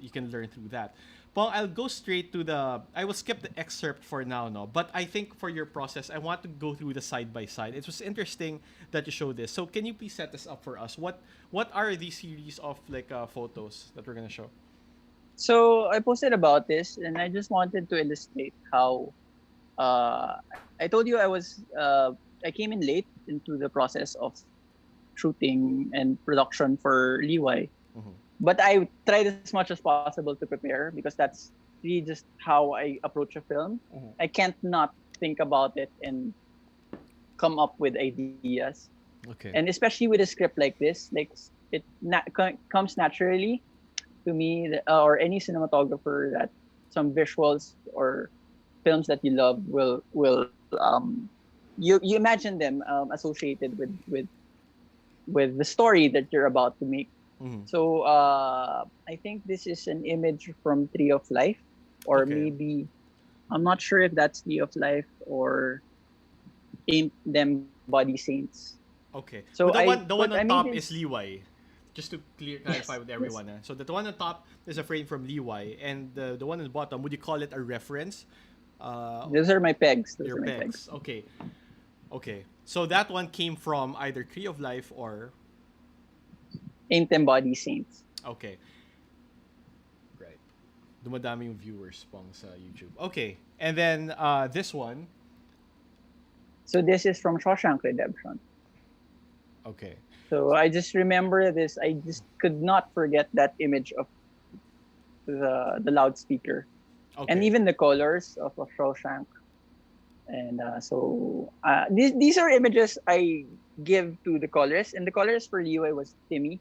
you can learn through that. Pong, I'll go straight to the. I will skip the excerpt for now, no. But I think for your process, I want to go through the side by side. It was interesting that you showed this. So can you please set this up for us? What are these series of like photos that we're gonna show?
So I posted about this, and I just wanted to illustrate how. I told you I came in late into the process of shooting and production for Liway. But I tried as much as possible to prepare because that's really just how I approach a film. I can't not think about it and come up with ideas.
Okay.
And especially with a script like this, like it comes naturally to me, or any cinematographer, that some visuals or films that you love will you imagine them associated with the story that you're about to make. So I think this is an image from Tree of Life, or maybe I'm not sure if that's Tree of Life or Ain't Them Body Saints.
Okay.
So
But the one on top
is
is Liway. Just to clarify with everyone. So the one on top is a frame from Liway, and the one on the bottom, would you call it a reference?
Those are my pegs. Those
your
are my
pegs. Okay. Okay. So that one came from either Tree of Life or
Ain't Them Body Saints.
Okay. Right. Dumadami yung viewers pong sa YouTube. Okay. And then this one.
So this is from Shawshank Redemption.
Okay.
So I just remember this. I just could not forget that image of the loudspeaker, and even the colors of Shawshank. And so these are images I give to the colorist, and the colorist for Liway was Timmy.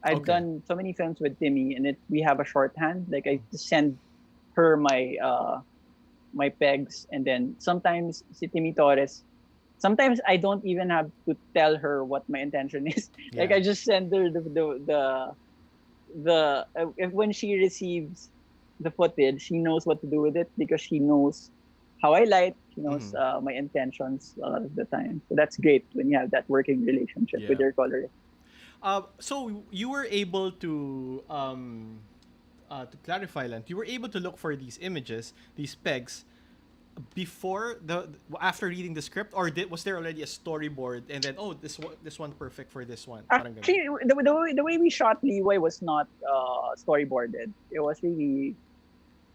I've done so many films with Timmy, and we have a shorthand. Like I just send her my pegs, and then sometimes si Timmy Torres. Sometimes I don't even have to tell her what my intention is. Like I just send her when she receives the footage, she knows what to do with it because she knows how I light. She knows my intentions a lot of the time. So that's great when you have that working relationship with your colorist.
So you were able to clarify, Lant, you were able to look for these images, these pegs, before after reading the script, or was there already a storyboard and then this one perfect for this one?
Actually, the way we shot Liway was not storyboarded. It was really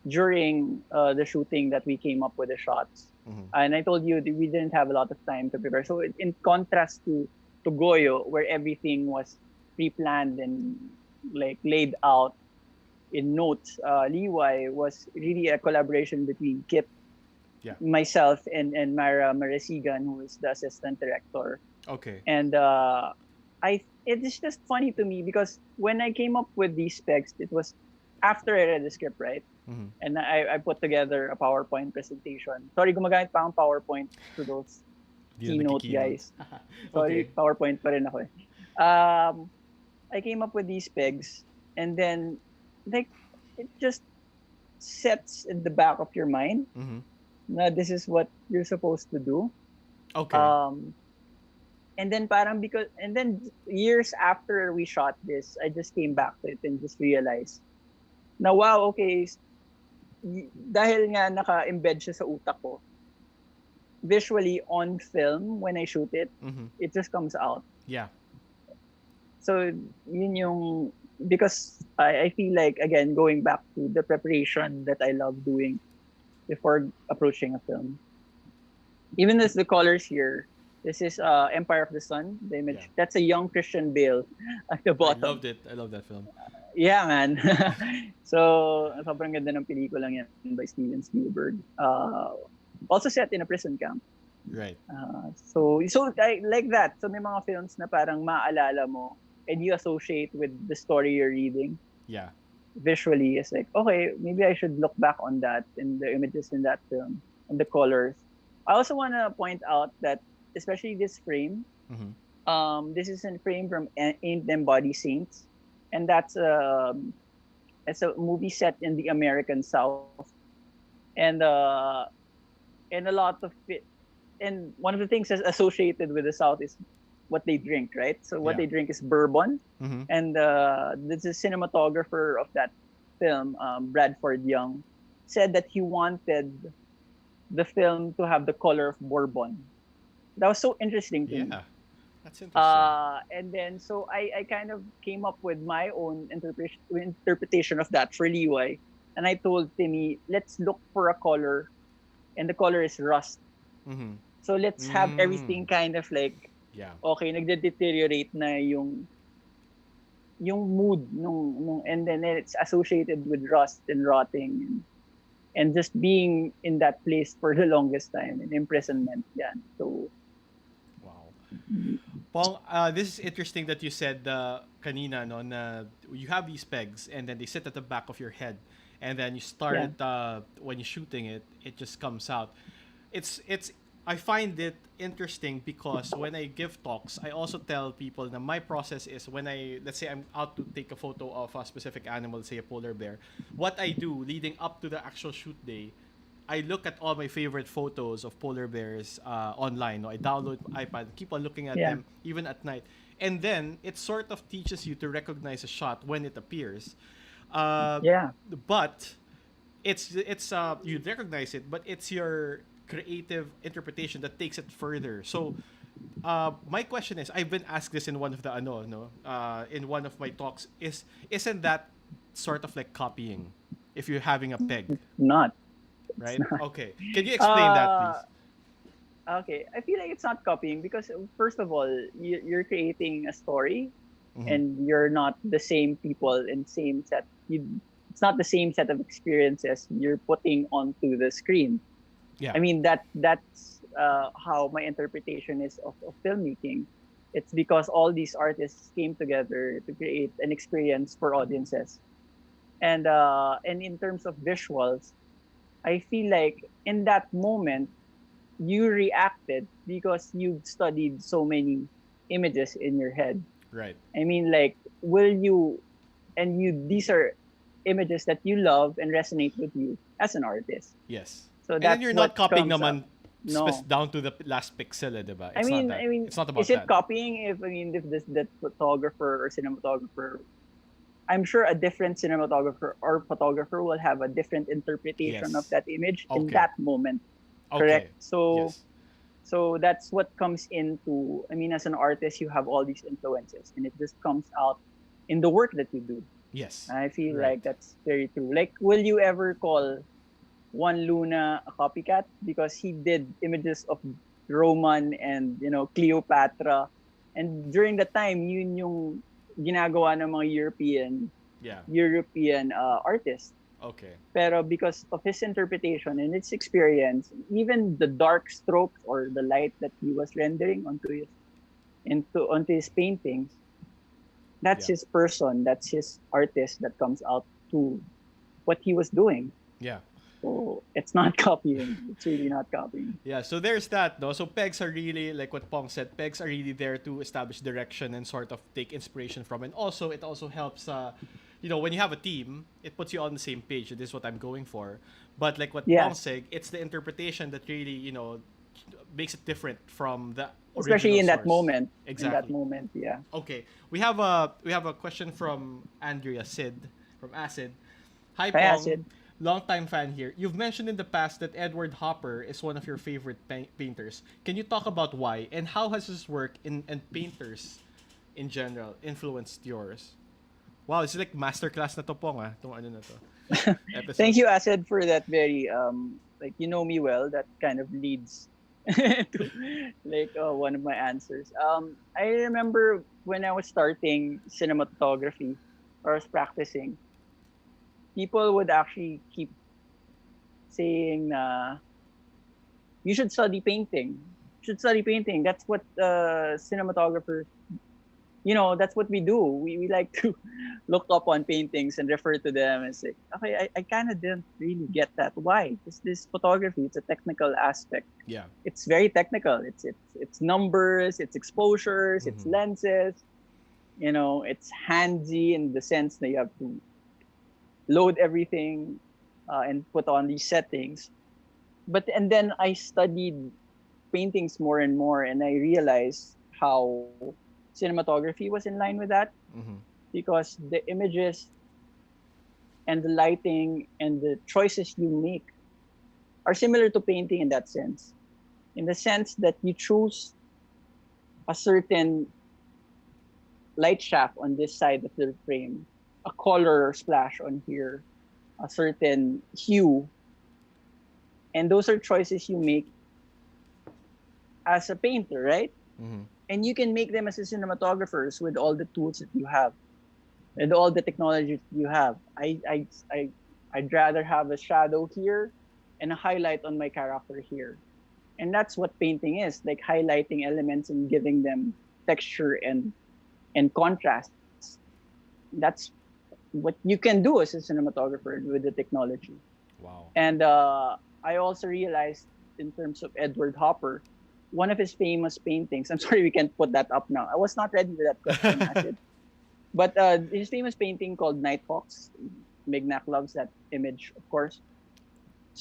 during the shooting that we came up with the shots. And I told you that we didn't have a lot of time to prepare. So in contrast to Goyo, where everything was pre-planned and like laid out in notes, Liway was really a collaboration between Kip, myself, and Mara Marasigan, who is the assistant director.
Okay.
And it is just funny to me because when I came up with these specs, it was after I read the script, right? And I put together a PowerPoint presentation. Sorry, gumagamit pa ang PowerPoint to those keynote guys. Sorry, PowerPoint pa rin ako eh. I came up with these pegs, and then like it just sets in the back of your mind. Na this is what you're supposed to do.
Okay.
And then years after we shot this, I just came back to it and just realized, na wow, okay, dahil nga naka-embed siya sa utak ko, visually on film when I shoot it, it just comes out.
Yeah.
So yun yung, because I feel like, again, going back to the preparation that I love doing before approaching a film. Even as the colors here, this is Empire of the Sun, the image. That's a young Christian Bale at the bottom.
I loved it. I love that film.
Yeah, man. So, sobrang ganda ng pelikulang yan by Steven Spielberg. Also set in a prison camp.
Right.
So like that. So may mga films na parang maaalala mo and you associate with the story you're reading.
Yeah.
Visually, it's like, okay, maybe I should look back on that and the images in that film and the colors. I also want to point out that, especially this frame, this is a frame from Ain't Them Body Saints, and that's it's a movie set in the American South, and a lot of it, and one of the things that's associated with the South is what they drink, right? So what they drink is bourbon, and the cinematographer of that film, Bradford Young, said that he wanted the film to have the color of Bourbon. That was so interesting to me.
Yeah, that's interesting.
And then so I kind of came up with my own interpretation of that for Liway. And I told Timmy, let's look for a color, and the color is rust.
Mm-hmm.
So let's have everything kind of like,
yeah,
okay, nagde-deteriorate na yung mood nung and then it's associated with rust and rotting and just being in that place for the longest time and imprisonment. Yeah. So
wow. Pong, this is interesting that you said kanina no na you have these pegs and then they sit at the back of your head and then you start when you're shooting it just comes out. It's I find it interesting because when I give talks, I also tell people that my process is when let's say I'm out to take a photo of a specific animal, say a polar bear, what I do leading up to the actual shoot day, I look at all my favorite photos of polar bears online. No? I download iPad, keep on looking at them even at night. And then it sort of teaches you to recognize a shot when it appears. But it's you recognize it, but it's your creative interpretation that takes it further. So my question is, I've been asked this in one of the in one of my talks, isn't that sort of like copying if you're having a peg?
Not.
Right? Okay. Can you explain that, please?
Okay. I feel like it's not copying because first of all, you're creating a story and you're not the same people in same set. It's not the same set of experiences you're putting onto the screen.
Yeah.
I mean that's how my interpretation is of filmmaking. It's because all these artists came together to create an experience for audiences. And in terms of visuals, I feel like in that moment you reacted because you've studied so many images in your head.
Right.
I mean, like, these are images that you love and resonate with you as an artist.
Yes.
So
and then you're not copying naman
No.
down to the last pixel, diba? It's
I mean,
not that. It's not about
is it
that.
copying if that photographer or cinematographer? I'm sure a different cinematographer or photographer will have a different interpretation of that image in that moment. Correct. So, so that's what comes into. I mean, as an artist, you have all these influences, and it just comes out in the work that you do.
Yes.
I feel like that's very true. Like, will you ever call Juan Luna a copycat because he did images of Roman and Cleopatra, and during the time yun yung ginagawa ng mga European artists.
Okay.
Pero because of his interpretation and his experience, even the dark strokes or the light that he was rendering onto his paintings, that's his person, that's his artist that comes out to what he was doing.
Yeah.
So it's not copying. It's really not copying.
Yeah, so there's that, no? So pegs are really, like what Pong said, pegs are really there to establish direction and sort of take inspiration from. And also, it also helps, when you have a team, it puts you on the same page. This is what I'm going for. But like what Pong said, it's the interpretation that really, makes it different from the
especially in
source.
that moment.
Exactly.
In that moment, yeah.
Okay, we have a question from Andrea Sid from Acid. Hi, Pong.
Acid.
Long-time fan here. You've mentioned in the past that Edward Hopper is one of your favorite painters. Can you talk about why and how has his work and painters in general influenced yours? Wow, it's like masterclass na to, Pong, ah. Itong ano na to.
Thank you, Acid, for that very like you know me well. That kind of leads to like one of my answers. I remember when I was starting cinematography or I was practicing, people would actually keep saying, you should study painting. You should study painting. That's what cinematographers, that's what we do. We like to look up on paintings and refer to them and say, okay, I kind of didn't really get that. Why? Because this photography, it's a technical aspect.
Yeah.
It's very technical. It's numbers, it's exposures, it's lenses. It's handsy in the sense that you have to load everything and put on these settings. And then I studied paintings more and more, and I realized how cinematography was in line with that because the images and the lighting and the choices you make are similar to painting in that sense. In the sense that you choose a certain light shaft on this side of the frame, a color splash on here, a certain hue. And those are choices you make as a painter, right?
Mm-hmm.
And you can make them as a cinematographers with all the tools that you have and all the technology that you have. I'd rather have a shadow here and a highlight on my character here. And that's what painting is, like highlighting elements and giving them texture and contrast. That's what you can do as a cinematographer with the technology.
Wow.
And I also realized in terms of Edward Hopper, one of his famous paintings, I'm sorry we can't put that up now. I was not ready with that question, Acid. But his famous painting called Nighthawks, Mignac loves that image, of course.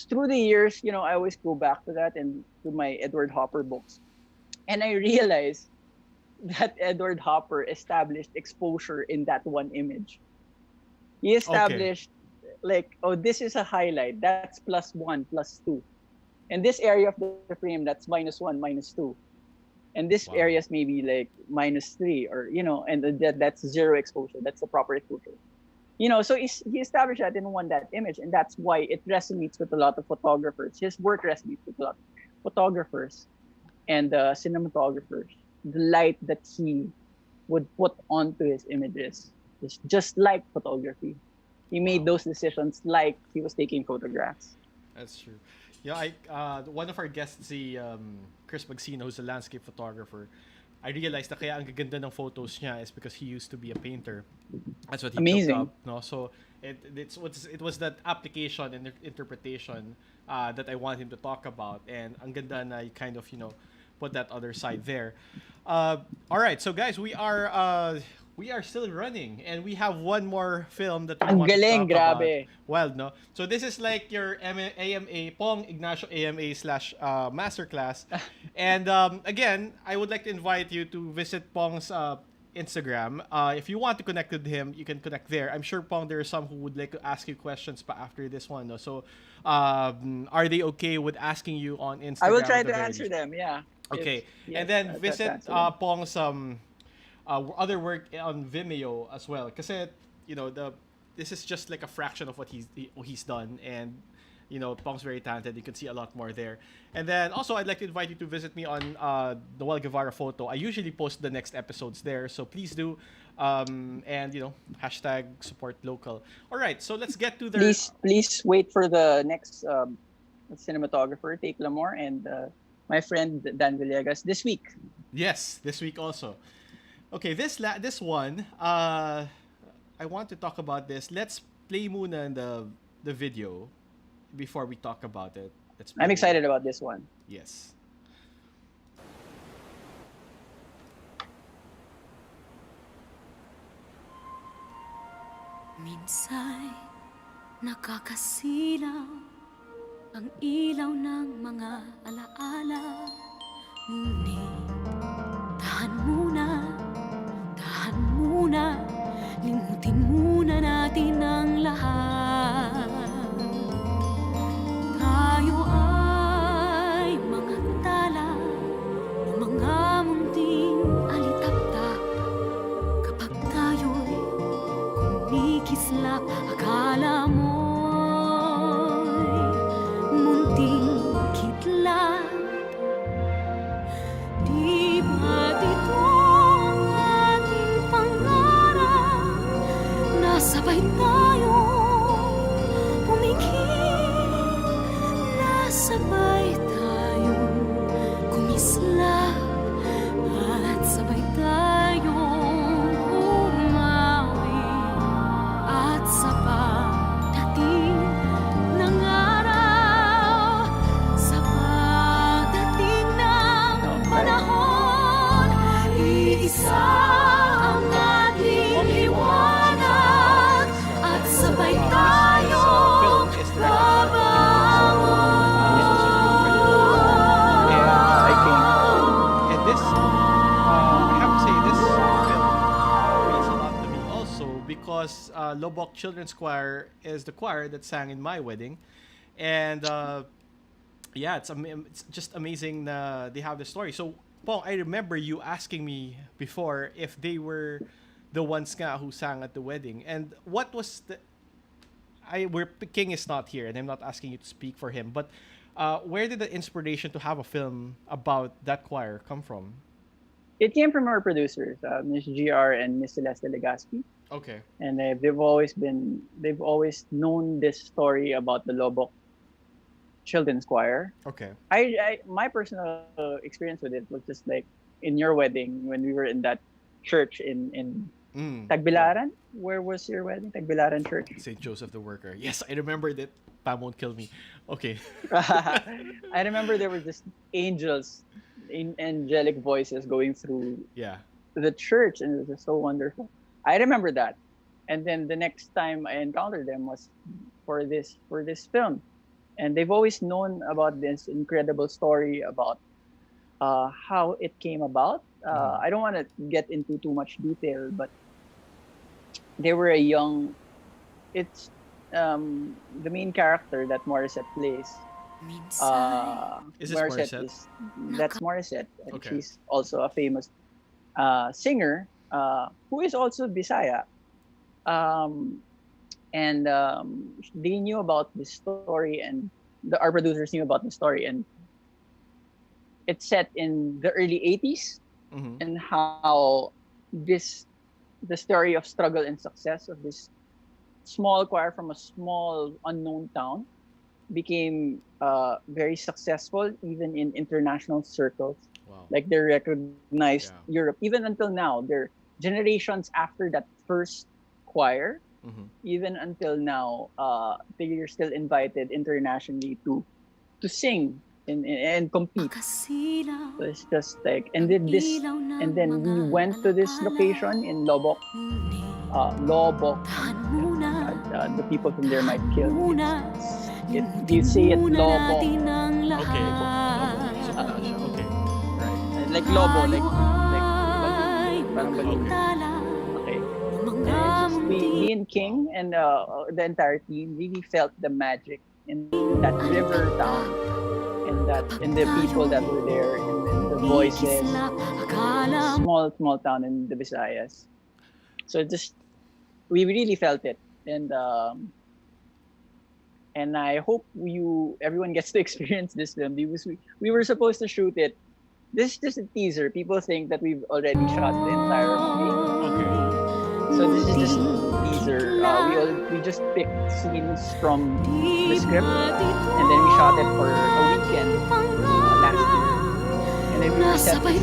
Through the years, you know, I always go back to that and to my Edward Hopper books. And I realized that Edward Hopper established exposure in that one image. He established like, oh, this is a highlight. That's +1, +2. And this area of the frame, that's -1, -2. And this area is maybe like -3 or, you know, and that's 0 exposure. That's the proper exposure. You know, so he established that and won that image. And that's why it resonates with a lot of photographers. His work resonates with a lot of photographers and cinematographers. The light that he would put onto his images is just like photography. He made those decisions like he was taking photographs.
That's true. Yeah, one of our guests, Chris Magsino, who's a landscape photographer, I realized that kaya ang gaganda ng photos niya is because he used to be a painter. That's what he
Amazing.
took up. No? So it was that application and interpretation that I want him to talk about. And ang ganda na you kind of, you know, put that other side there. All right, so guys, we are still running and we have one more film that we want to talk about. Well, no. So this is like your AMA Pong Ignacio AMA / masterclass. And again, I would like to invite you to visit Pong's Instagram. If you want to connect with him, you can connect there. I'm sure, Pong, there are some who would like to ask you questions after this one. No? So are they okay with asking you on Instagram?
I will try to answer them, yeah.
Okay.
Yes,
and then
I'll
visit Pong's other work on Vimeo as well. Kasi, you know, this is just like a fraction of what he's done. And, you know, Pong's very talented. You can see a lot more there. And then also, I'd like to invite you to visit me on Noel Guevara Photo. I usually post the next episodes there. So please do. And, you know, #support local. All right. So let's get to the...
Please wait for the next cinematographer, Take Lamore, and my friend Dan Villegas this week.
Yes, this week also. Okay, this one, I want to talk about this. Let's play muna the video before we talk about it.
I'm excited about this one.
Yes.
Minsa'y nakakasilaw ang ilaw ng mga alaala. Ngunit dahan muna, limutin muna natin ang lahat. Tayo ay mga tala ng mga munting alitaptap. Kapag tayo'y kumikislap, akala mo'y munting kidlat. Di ba't ito ang ating pangarap na sabay tayo umikit, na sabay tayo kumislap, at sabay tayo umawi, at sapat na
because Lobok Children's Choir is the choir that sang in my wedding. And yeah, it's just amazing they have the story. So, Pong, I remember you asking me before if they were the ones nga who sang at the wedding. And what was the... King is not here, and I'm not asking you to speak for him, but where did the inspiration to have a film about that choir come from?
It came from our producers, Miss GR and Miss Celeste Legaspi.
Okay.
And they've always known this story about the Lobok Children's Choir.
Okay.
My personal experience with it was just like in your wedding when we were in that church in Tagbilaran. Where was your wedding? Tagbilaran Church.
St. Joseph the Worker. Yes, I remember that. Pam won't kill me. Okay.
I remember there were just angels, angelic voices going through the church, and it was just so wonderful. I remember that. And then the next time I encountered them was for this film. And they've always known about this incredible story about how it came about. I don't want to get into too much detail, but they were a young... It's the main character that Morissette plays.
Is this Morissette?
That's Morissette. And she's also a famous singer who is also Bisaya. They knew about this story, and our producers knew about the story, and it's set in the early 80s, and how the story of struggle and success of this small choir from a small unknown town became very successful even in international circles.
Wow.
Like they recognized Europe even until now. They're generations after that first choir. Even until now, they're still invited internationally to sing and compete. So it's just like, and then we went to this location in Lobok. The people from there might kill me. You say it Lobok.
Okay. Okay.
Right. Like Lobo, like parang balloon. Okay. Me and King and the entire team really felt the magic in that river town, and the people that were there, and the voices. Small town in the Visayas. So we really felt it, and I hope everyone gets to experience this film, because we were supposed to shoot it. This is just a teaser. People think that we've already shot the entire movie.
Okay.
So this is just a teaser. We just picked scenes from the script, and then we shot it for a weekend last year, and then we set it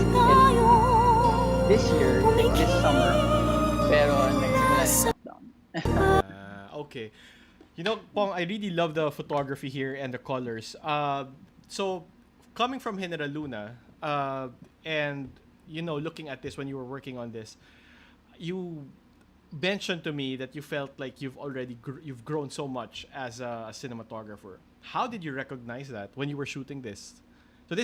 this year, like this summer. Pero next lockdown.
Okay. You know, Pong, I really love the photography here and the colors. So, coming from Heneral Luna, and, you know, looking at this when you were working on this, you mentioned to me that you felt like you've grown so much as a cinematographer. How did you recognize that when you were shooting this? So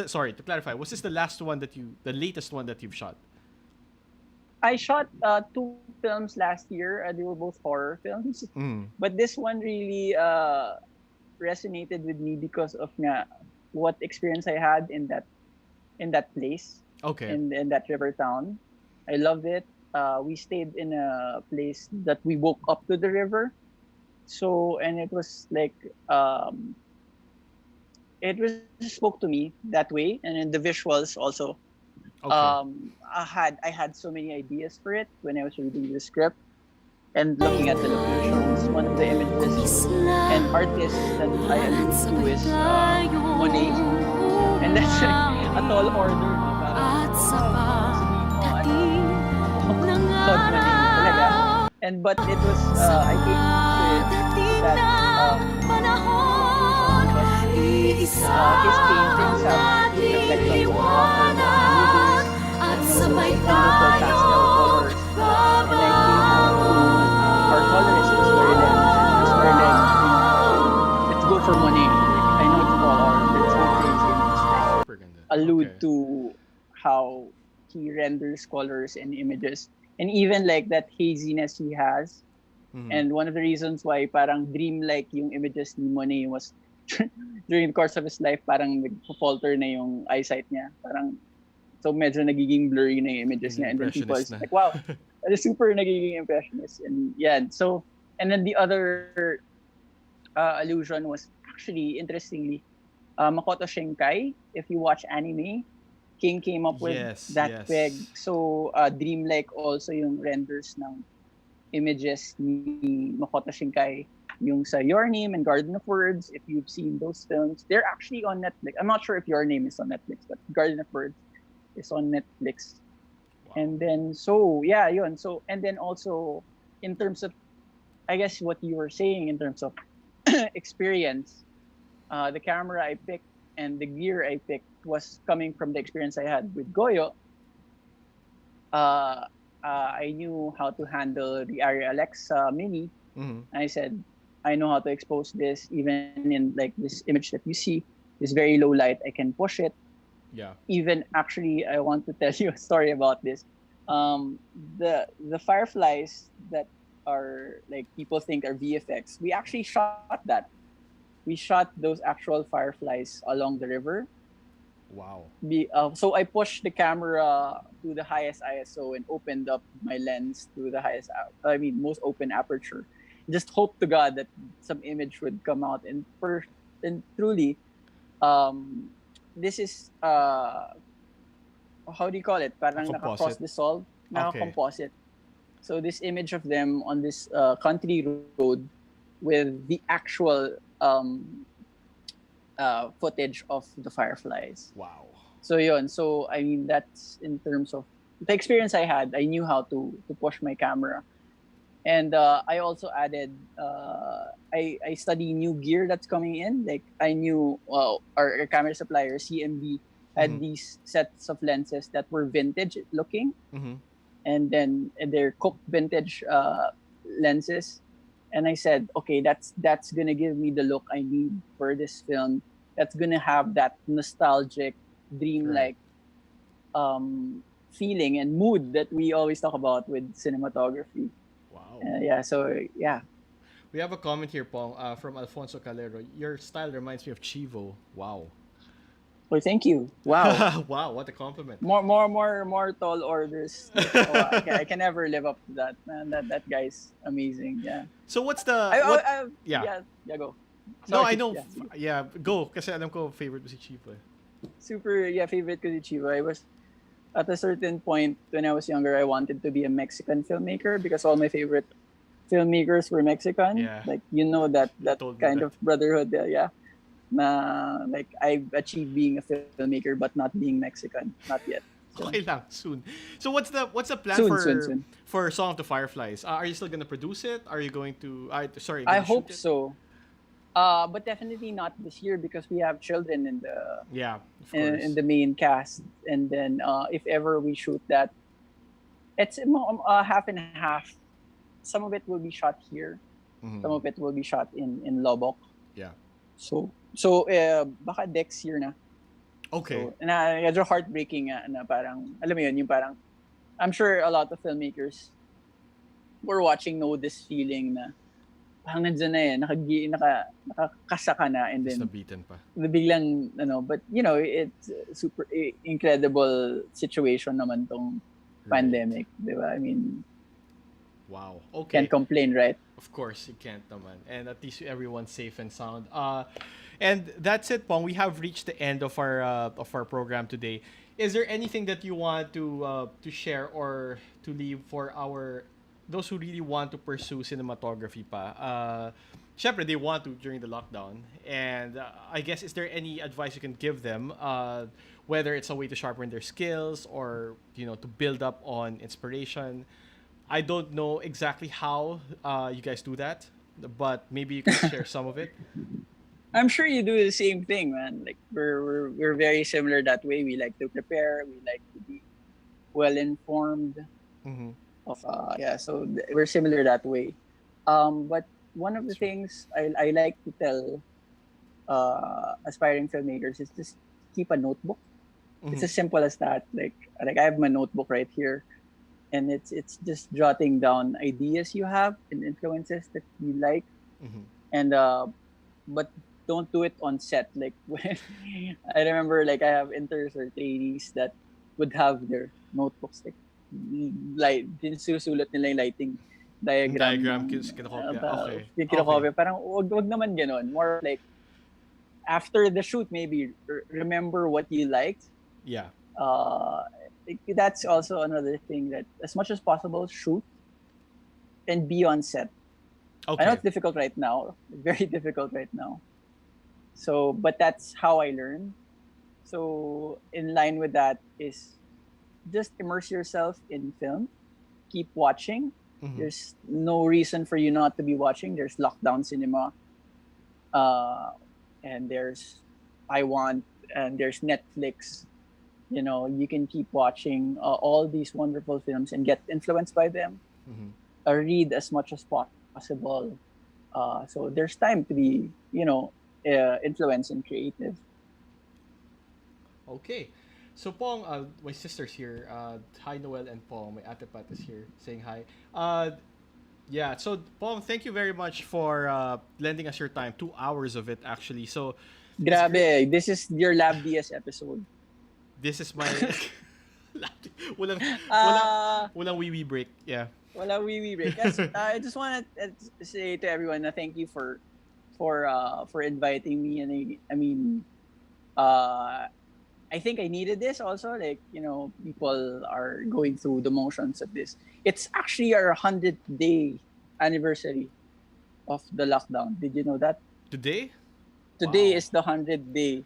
sorry, to clarify, was this the latest one that you've shot?
I shot 2 films last year. They were both horror films. But this one really resonated with me because of what experience I had in that place.
Okay.
In that river town. I loved it. We stayed in a place that we woke up to the river. So, and it was like, it spoke to me that way. And then the visuals also.
Okay.
I had so many ideas for it when I was reading the script and looking at the locations. One of the images and artists that I allude to is Monet, and that's a tall order. And but it was I came to that his paintings have reflections of
sabay
tayo, and I came to our colorist, Mr. Len. Let's go for Monet. I know it's all art, but it's not crazy. And just allude to how he renders colors and images, and even like that haziness he has. And one of the reasons why parang dreamlike yung images ni Monet was during the course of his life, parang nag-falter na yung eyesight niya. Parang, so medyo nagiging blurry na yung images niya. And then people is like, wow, that is super nagiging impressionist. And yeah, so, and then the other allusion was actually, interestingly, Makoto Shinkai. If you watch anime, King came up with that peg. So, dreamlike also yung renders ng images ni Makoto Shinkai, yung sa Your Name and Garden of Words. If you've seen those films, they're actually on Netflix. I'm not sure if Your Name is on Netflix, but Garden of Words is on Netflix. Wow. And then, so, yeah, yun. So, and then also, in terms of, I guess what you were saying in terms of experience, the camera I picked and the gear I picked was coming from the experience I had with Goyo. I knew how to handle the Arri Alexa Mini. I said, I know how to expose this, even in like this image that you see, this very low light, I can push it.
Yeah.
Even actually, I want to tell you a story about this. The fireflies that are like people think are VFX, we actually shot that. We shot those actual fireflies along the river.
Wow.
So I pushed the camera to the highest ISO and opened up my lens to the highest, most open aperture. Just hope to God that some image would come out. And truly, this is, how do you call it? Parang naka-cross dissolve, naka-composite. So this image of them on this country road with the actual footage of the fireflies.
Wow.
So yun. So I mean, that's in terms of the experience I had. I knew how to push my camera, and I also added. I study new gear that's coming in. Like I knew our camera supplier CMB had these sets of lenses that were vintage looking, and then they're cooked vintage lenses. And I said, okay, that's gonna give me the look I need for this film. That's gonna have that nostalgic, dreamlike feeling and mood that we always talk about with cinematography.
Wow.
Yeah. So yeah.
We have a comment here, Pong, from Alfonso Calero. Your style reminds me of Chivo. Wow.
Well, thank you. Wow.
Wow, what a compliment.
More tall orders. I can never live up to that, man. That guy's amazing. Yeah.
So what's the
yeah, go. Sorry,
no, I know. Yeah, go. Kasi alam ko favorite mo si Chivo.
Super, favorite ko si Chivo. I was at a certain point when I was younger, I wanted to be a Mexican filmmaker because all my favorite filmmakers were Mexican.
Yeah.
Like that kind of brotherhood. Yeah. Like I've achieved being a filmmaker but not being Mexican. Not yet. So.
Okay lang, soon. So what's the plan
soon.
for Song of the Fireflies? Are you still gonna produce it? Are you going to?
I hope so. But definitely not this year because we have children in the the main cast. And then if ever we shoot that, it's half and half. Some of it will be shot here. Some of it will be shot in Lobok.
Yeah.
So baka next year na.
Okay.
So, medyo heartbreaking na parang, alam mo yun, yung parang, I'm sure a lot of filmmakers who are watching know this feeling na parang nandyan na nakakasa ka na and then
nabitin pa.
Biglang, but it's super incredible situation naman tong pandemic, di ba? I mean,
wow. Okay.
Can't complain, right?
Of course, you can't naman. And at least everyone's safe and sound. And that's it, Pong. We have reached the end of our program today. Is there anything that you want to share or to leave for those who really want to pursue cinematography pa? Syempre, they want to during the lockdown. And I guess, is there any advice you can give them? Whether it's a way to sharpen their skills or, to build up on inspiration. I don't know exactly how you guys do that, but maybe you can share some of it.
I'm sure you do the same thing, man. Like we're very similar that way. We like to prepare. We like to be well informed. So we're similar that way. But one of the things I like to tell aspiring filmmakers is just keep a notebook. It's as simple as that. Like I have my notebook right here, and it's just jotting down ideas you have and influences that you like, and but don't do it on set. Like when I remember, like I have interns or trainees that would have their notebooks like sinusulat nila yung lighting diagram
kinokopya. Okay.
Yung kinokopya. Parang wag naman ganon. More like after the shoot, maybe remember what you liked.
Yeah.
That's also another thing, that as much as possible, shoot and be on set.
Okay.
I know it's difficult right now, very difficult right now. So, but that's how I learn. So, in line with that is just immerse yourself in film. Keep watching. There's no reason for you not to be watching. There's lockdown cinema, and there's iWant, and there's Netflix. You know, you can keep watching all these wonderful films and get influenced by them. Read as much as possible. So there's time to be, influenced and creative.
Okay. So Pong, my sister's here. Hi Noel and Pong. My ate Pat is here saying hi. Yeah, so Pong, thank you very much for lending us your time. 2 hours of it actually. So
Grabe, this is your Lab DS episode.
This is my walang wee break. Yeah.
Walang wee break. I just want to say to everyone na thank you for inviting me, and I think I needed this also. Like, people are going through the motions of this. It's actually our 100th-day anniversary of the lockdown. Did you know that?
Today?
Today is the 100th day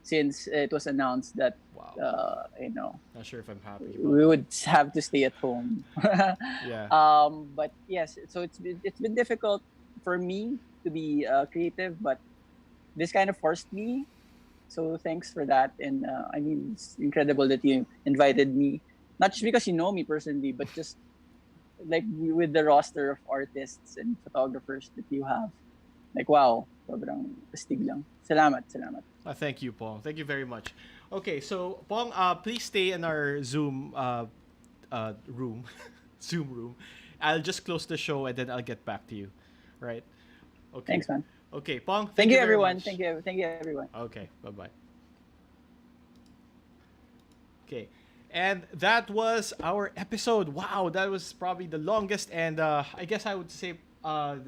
since it was announced that,
not sure if I'm happy.
We would have to stay at home.
Yeah.
But yes, so it's been difficult for me to be creative, but this kind of forced me. So thanks for that. And it's incredible that you invited me, not just because you know me personally, but just like with the roster of artists and photographers that you have. Like, wow, sobrang astig lang. Salamat.
Thank you, Pong. Thank you very much. Okay, so Pong, please stay in our Zoom room. Zoom room. I'll just close the show and then I'll get back to you. Right? Okay.
Thanks, man.
Okay, Pong.
Thank you,
very
everyone.
much.
Thank you, everyone.
Okay, bye-bye. Okay, and that was our episode. Wow, that was probably the longest, and I guess I would say a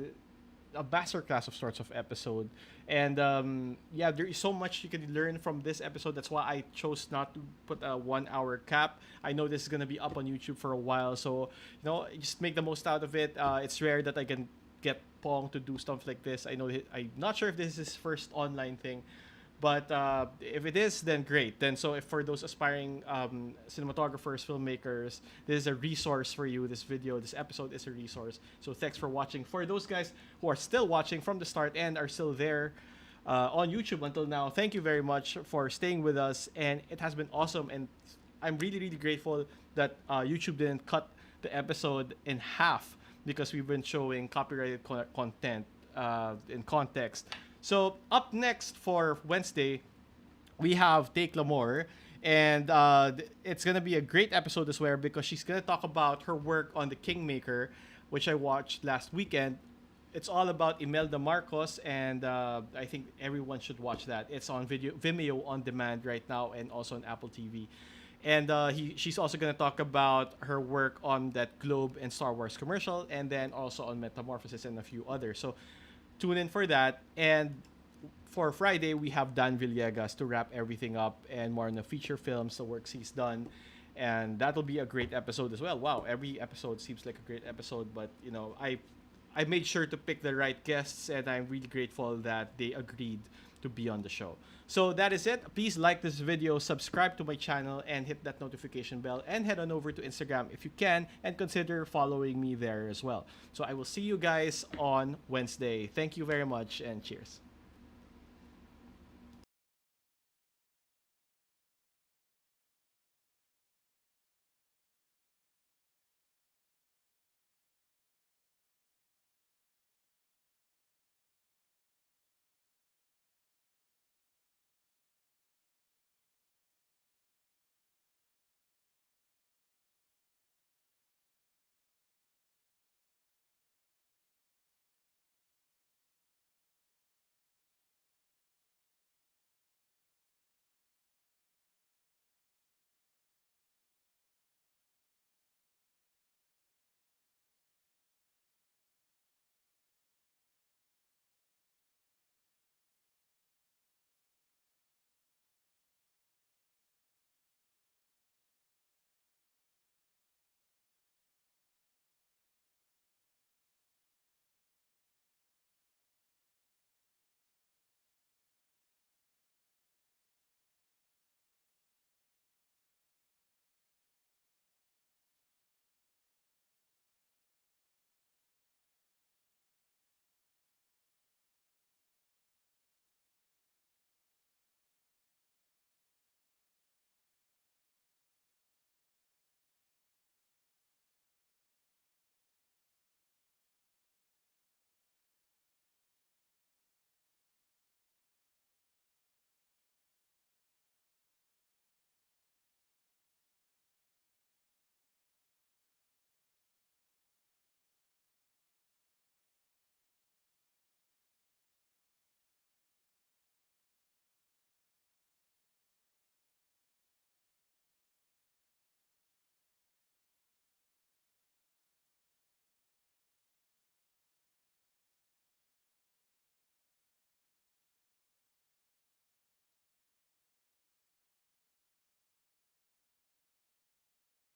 masterclass of sorts of episode. And yeah, there is so much you can learn from this episode. That's why I chose not to put a 1 hour cap. I know this is gonna be up on YouTube for a while, so just make the most out of it. It's rare that I can get Pong to do stuff like this. I'm not sure if this is his first online thing, but if it is, then great. Then so if for those aspiring cinematographers, filmmakers, this is a resource for you. This episode is a resource. So thanks for watching. For those guys who are still watching from the start and are still there on YouTube until now, thank you very much for staying with us. And it has been awesome. And I'm really, really grateful that YouTube didn't cut the episode in half, because we've been showing copyrighted content in context. So up next for Wednesday, we have Take Lamore, and it's gonna be a great episode as well, because she's gonna talk about her work on The Kingmaker, which I watched last weekend. It's all about Imelda Marcos, and I think everyone should watch that. It's on Vimeo on demand right now, and also on Apple TV. And she's also going to talk about her work on that Globe and Star Wars commercial, and then also on Metamorphosis and a few others. So tune in for that. And for Friday, we have Dan Villegas to wrap everything up and more on the feature films, the works he's done. And that'll be a great episode as well. Wow, every episode seems like a great episode, but I made sure to pick the right guests, and I'm really grateful that they agreed to be on the show. So that is it. Please like this video, subscribe to my channel, and hit that notification bell, and head on over to Instagram if you can, and consider following me there as well. So I will see you guys on Wednesday. Thank you very much, and cheers.